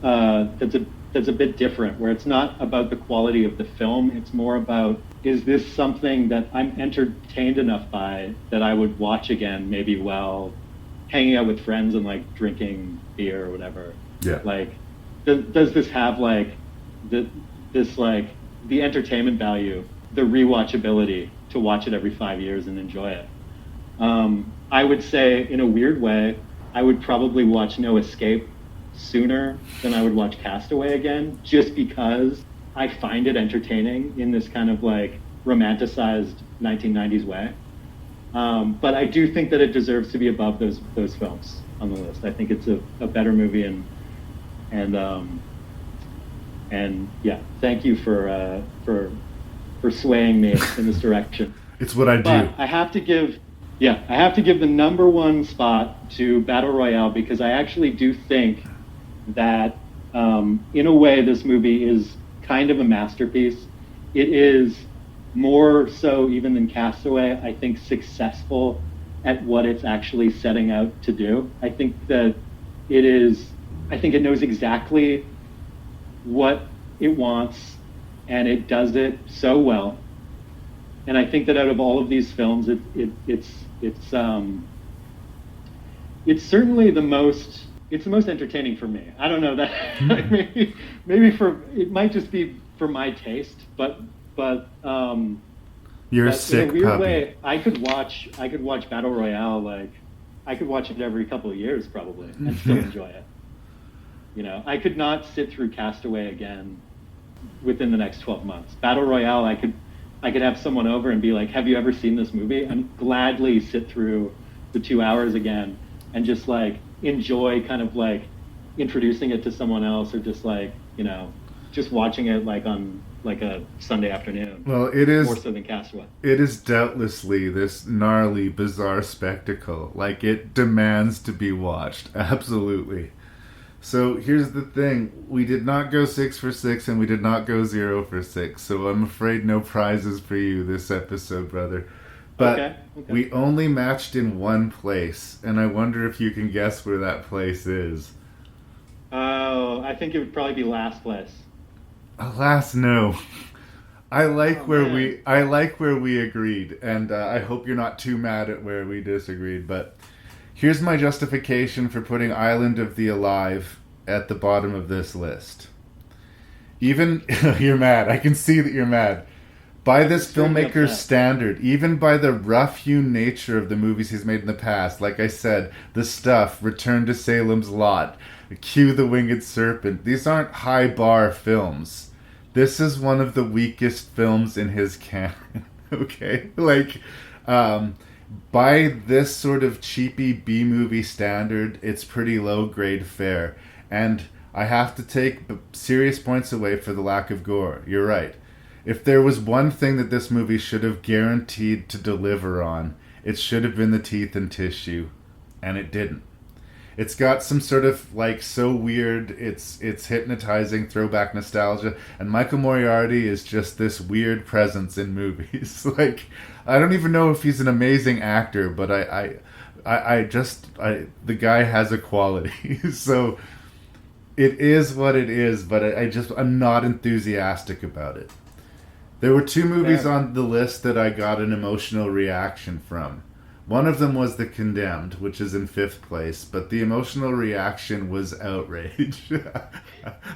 that's a bit different, where it's not about the quality of the film. It's more about, is this something that I'm entertained enough by that I would watch again, maybe while hanging out with friends and like drinking beer or whatever. Yeah. Like, does this have like the entertainment value, the rewatchability to watch it every 5 years and enjoy it? I would say, in a weird way, I would probably watch No Escape sooner than I would watch Castaway again, just because I find it entertaining in this kind of like romanticized 1990s way. But I do think that it deserves to be above those films on the list. I think it's a better movie, and yeah, thank you for swaying me in this direction. It's what I do. But I have to give the number 1 spot to Battle Royale, because I actually do think that in a way this movie is kind of a masterpiece. It is more so even than Castaway, I think, successful at what it's actually setting out to do. I think it knows exactly what it wants, and it does it so well. And I think that out of all of these films, it's certainly the most entertaining for me. I don't know that maybe it might just be for my taste, but but you're a but sick in a weird puppy. way, I could watch Battle Royale, like I could watch it every couple of years probably and still enjoy it. You know, I could not sit through Castaway again within the next 12 months. Battle Royale, I could have someone over and be like, have you ever seen this movie? And gladly sit through the 2 hours again and just like enjoy kind of like introducing it to someone else, or just like, you know, just watching it like on like a Sunday afternoon. Well, it is more so than Castaway. It is doubtlessly this gnarly, bizarre spectacle. Like, it demands to be watched. Absolutely. So here's the thing. We did not go 6 for 6 and we did not go 0 for 6. So I'm afraid no prizes for you this episode, brother. But Okay. we only matched in one place. And I wonder if you can guess where that place is. Oh, I think it would probably be last place. Alas, no. I like where we agreed, and I hope you're not too mad at where we disagreed. But here's my justification for putting Island of the Alive at the bottom of this list. Even you're mad. I can see that you're mad. By this filmmaker's standard, even by the rough-hewn nature of the movies he's made in the past, like I said, The Stuff, Return to Salem's Lot, Cue the Winged Serpent, these aren't high-bar films. This is one of the weakest films in his canon, okay? Like, by this sort of cheapy B-movie standard, it's pretty low-grade fare. And I have to take serious points away for the lack of gore. You're right. If there was one thing that this movie should have guaranteed to deliver on, it should have been the teeth and tissue, and it didn't. It's got some sort of, like, so weird, it's hypnotizing throwback nostalgia, and Michael Moriarty is just this weird presence in movies. Like, I don't even know if he's an amazing actor, but the guy has a quality. So it is what it is, but I'm not enthusiastic about it. There were 2 movies on the list that I got an emotional reaction from. One of them was The Condemned, which is in 5th place, but the emotional reaction was outrage.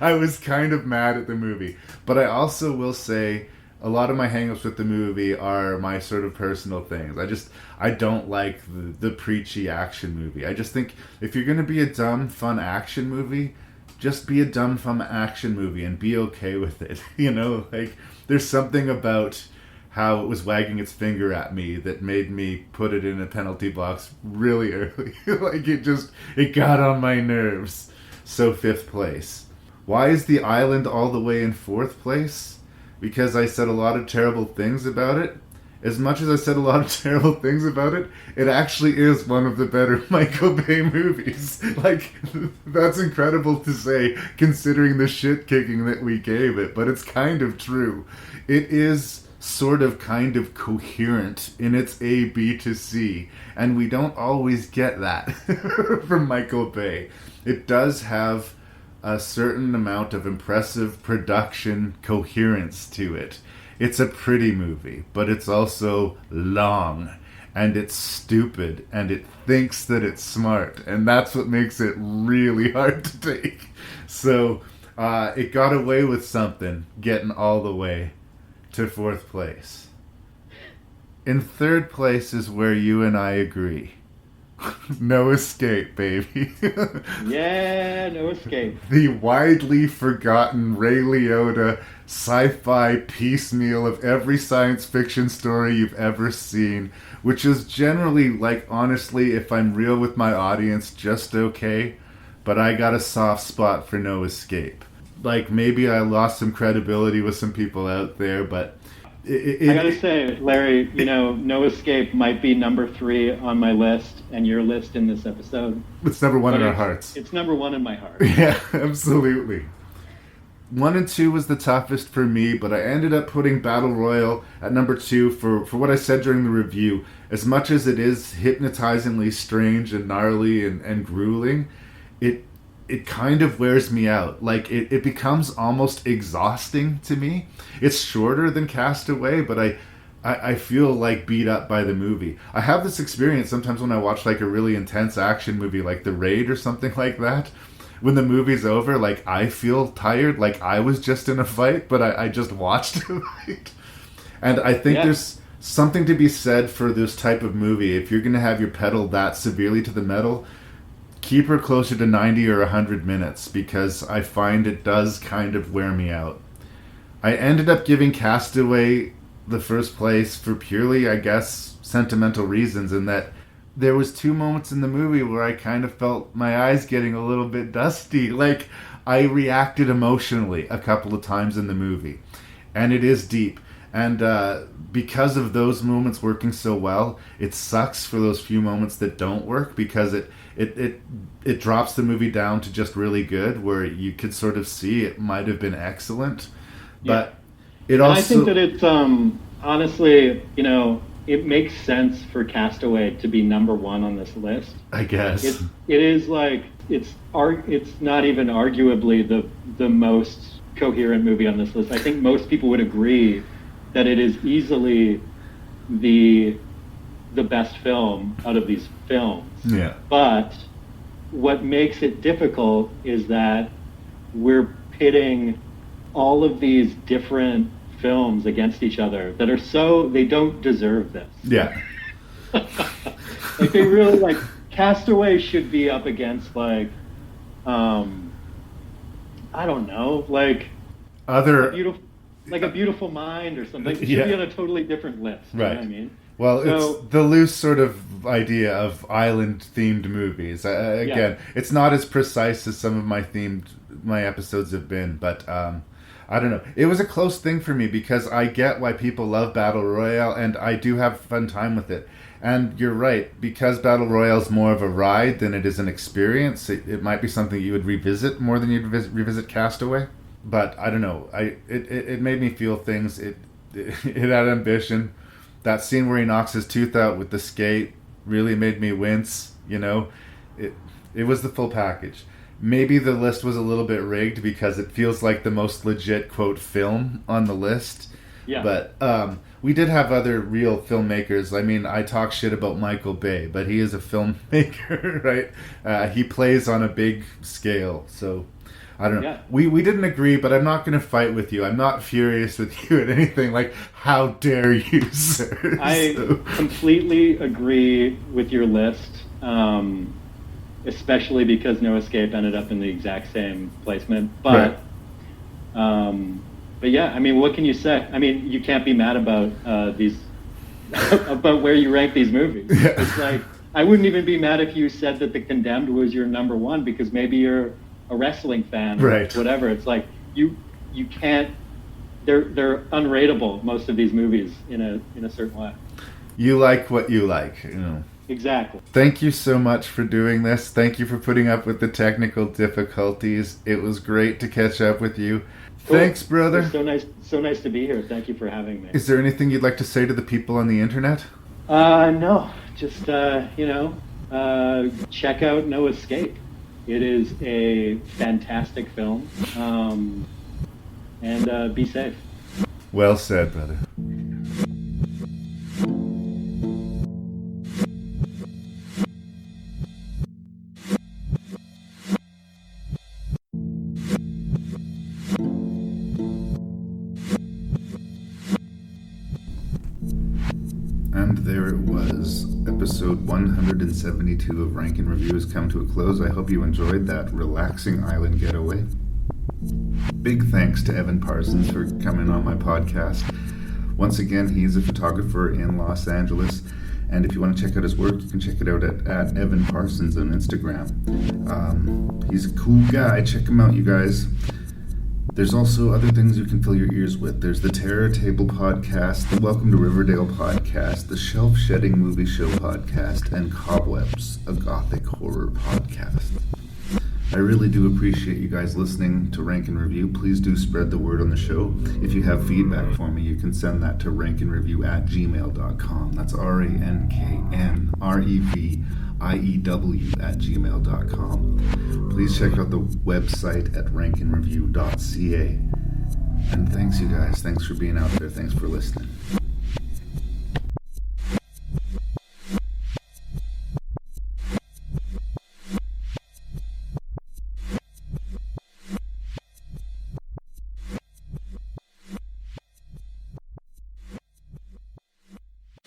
I was kind of mad at the movie. But I also will say a lot of my hang-ups with the movie are my sort of personal things. I don't like the preachy action movie. I just think if you're going to be a dumb, fun action movie, just be a dumb, fun action movie and be okay with it. You know, like, there's something about how it was wagging its finger at me that made me put it in a penalty box really early. Like, it got on my nerves. So 5th place. Why is The Island all the way in 4th place? Because I said a lot of terrible things about it. As much as I said a lot of terrible things about it, it actually is one of the better Michael Bay movies. Like, that's incredible to say, considering the shit kicking that we gave it, but it's kind of true. It is sort of kind of coherent in its A, B to C, and we don't always get that from Michael Bay. It does have a certain amount of impressive production coherence to it. It's a pretty movie, but it's also long, and it's stupid, and it thinks that it's smart, and that's what makes it really hard to take. So, it got away with something, getting all the way to 4th place. In 3rd place is where you and I agree. No Escape, baby. Yeah, No Escape. The widely forgotten Ray Liotta sci-fi piecemeal of every science fiction story you've ever seen, which is generally, like, honestly, if I'm real with my audience, just okay, but I got a soft spot for No Escape. Like, maybe I lost some credibility with some people out there, but I gotta say, Larry, you know, No Escape might be number 3 on my list and your list in this episode. It's number 1 in our hearts. It's number 1 in my heart. Yeah, absolutely. 1 and 2 was the toughest for me, but I ended up putting Battle Royale at number 2 for what I said during the review. As much as it is hypnotizingly strange and gnarly and grueling, it kind of wears me out. Like, it becomes almost exhausting to me. It's shorter than Castaway, but I feel, like, beat up by the movie. I have this experience sometimes when I watch, like, a really intense action movie, like The Raid or something like that. When the movie's over, like, I feel tired, like I was just in a fight, but I just watched a fight. And I think there's something to be said for this type of movie. If you're going to have your pedal that severely to the metal, keep her closer to 90 or 100 minutes, because I find it does kind of wear me out. I ended up giving Castaway the first place for purely, I guess, sentimental reasons, in that there was 2 moments in the movie where I kind of felt my eyes getting a little bit dusty. Like, I reacted emotionally a couple of times in the movie. And it is deep. And because of those moments working so well, it sucks for those few moments that don't work, because it drops the movie down to just really good, where you could sort of see it might have been excellent. But it also... I think that it's, honestly, you know, it makes sense for Castaway to be number 1 on this list. I guess. It is like, it's not even arguably the most coherent movie on this list. I think most people would agree that it is easily the best film out of these films. Yeah. But what makes it difficult is that we're pitting all of these different films against each other that are they don't deserve this. Yeah. Like, they really, like, Castaway should be up against, like, I don't know, like other a Beautiful Mind or something. It should be on a totally different list. Right. You know what I mean? Well, it's the loose sort of idea of island-themed movies. Again, it's not as precise as some of my episodes have been, but I don't know. It was a close thing for me, because I get why people love Battle Royale, and I do have a fun time with it. And you're right, because Battle Royale is more of a ride than it is an experience, it might be something you would revisit more than you'd revisit Castaway. But I don't know. It made me feel things. It had ambition. That scene where he knocks his tooth out with the skate really made me wince. You know, it was the full package. Maybe the list was a little bit rigged, because it feels like the most legit quote film on the list. Yeah. But we did have other real filmmakers. I mean, I talk shit about Michael Bay, but he is a filmmaker, right? He plays on a big scale, so I don't know. Yeah. We didn't agree, but I'm not going to fight with you. I'm not furious with you at anything. Like, how dare you, sir? I completely agree with your list, especially because No Escape ended up in the exact same placement. But, but yeah, I mean, what can you say? I mean, you can't be mad about these, about where you rank these movies. Yeah. It's like, I wouldn't even be mad if you said that The Condemned was your number 1, because maybe you're a wrestling fan or whatever. It's like, you can't, they're unrateable, most of these movies, in a certain way. You like what you like, you know. Exactly. Thank you so much for doing this. Thank you for putting up with the technical difficulties. It was great to catch up with you. Cool. Thanks, brother. It's so nice to be here. Thank you for having me. Is there anything you'd like to say to the people on the internet? No. Just, check out No Escape. It is a fantastic film. And be safe. Well said, brother. And there it was. Episode 172 of Rank and Review has come to a close. I hope you enjoyed that relaxing island getaway. Big thanks to Evan Parsons for coming on my podcast. Once again, he's a photographer in Los Angeles. And if you want to check out his work, you can check it out at Evan Parsons on Instagram. He's a cool guy. Check him out, you guys. There's also other things you can fill your ears with. There's the Terror Table podcast, the Welcome to Riverdale podcast, the Shelf Shedding Movie Show podcast, and Cobwebs, a Gothic horror podcast. I really do appreciate you guys listening to Rank and Review. Please do spread the word on the show. If you have feedback for me, you can send that to ranknreview@gmail.com. That's RANKNREVIEW@gmail.com. Please check out the website at ranknreview.ca. And thanks, you guys. Thanks for being out there. Thanks for listening.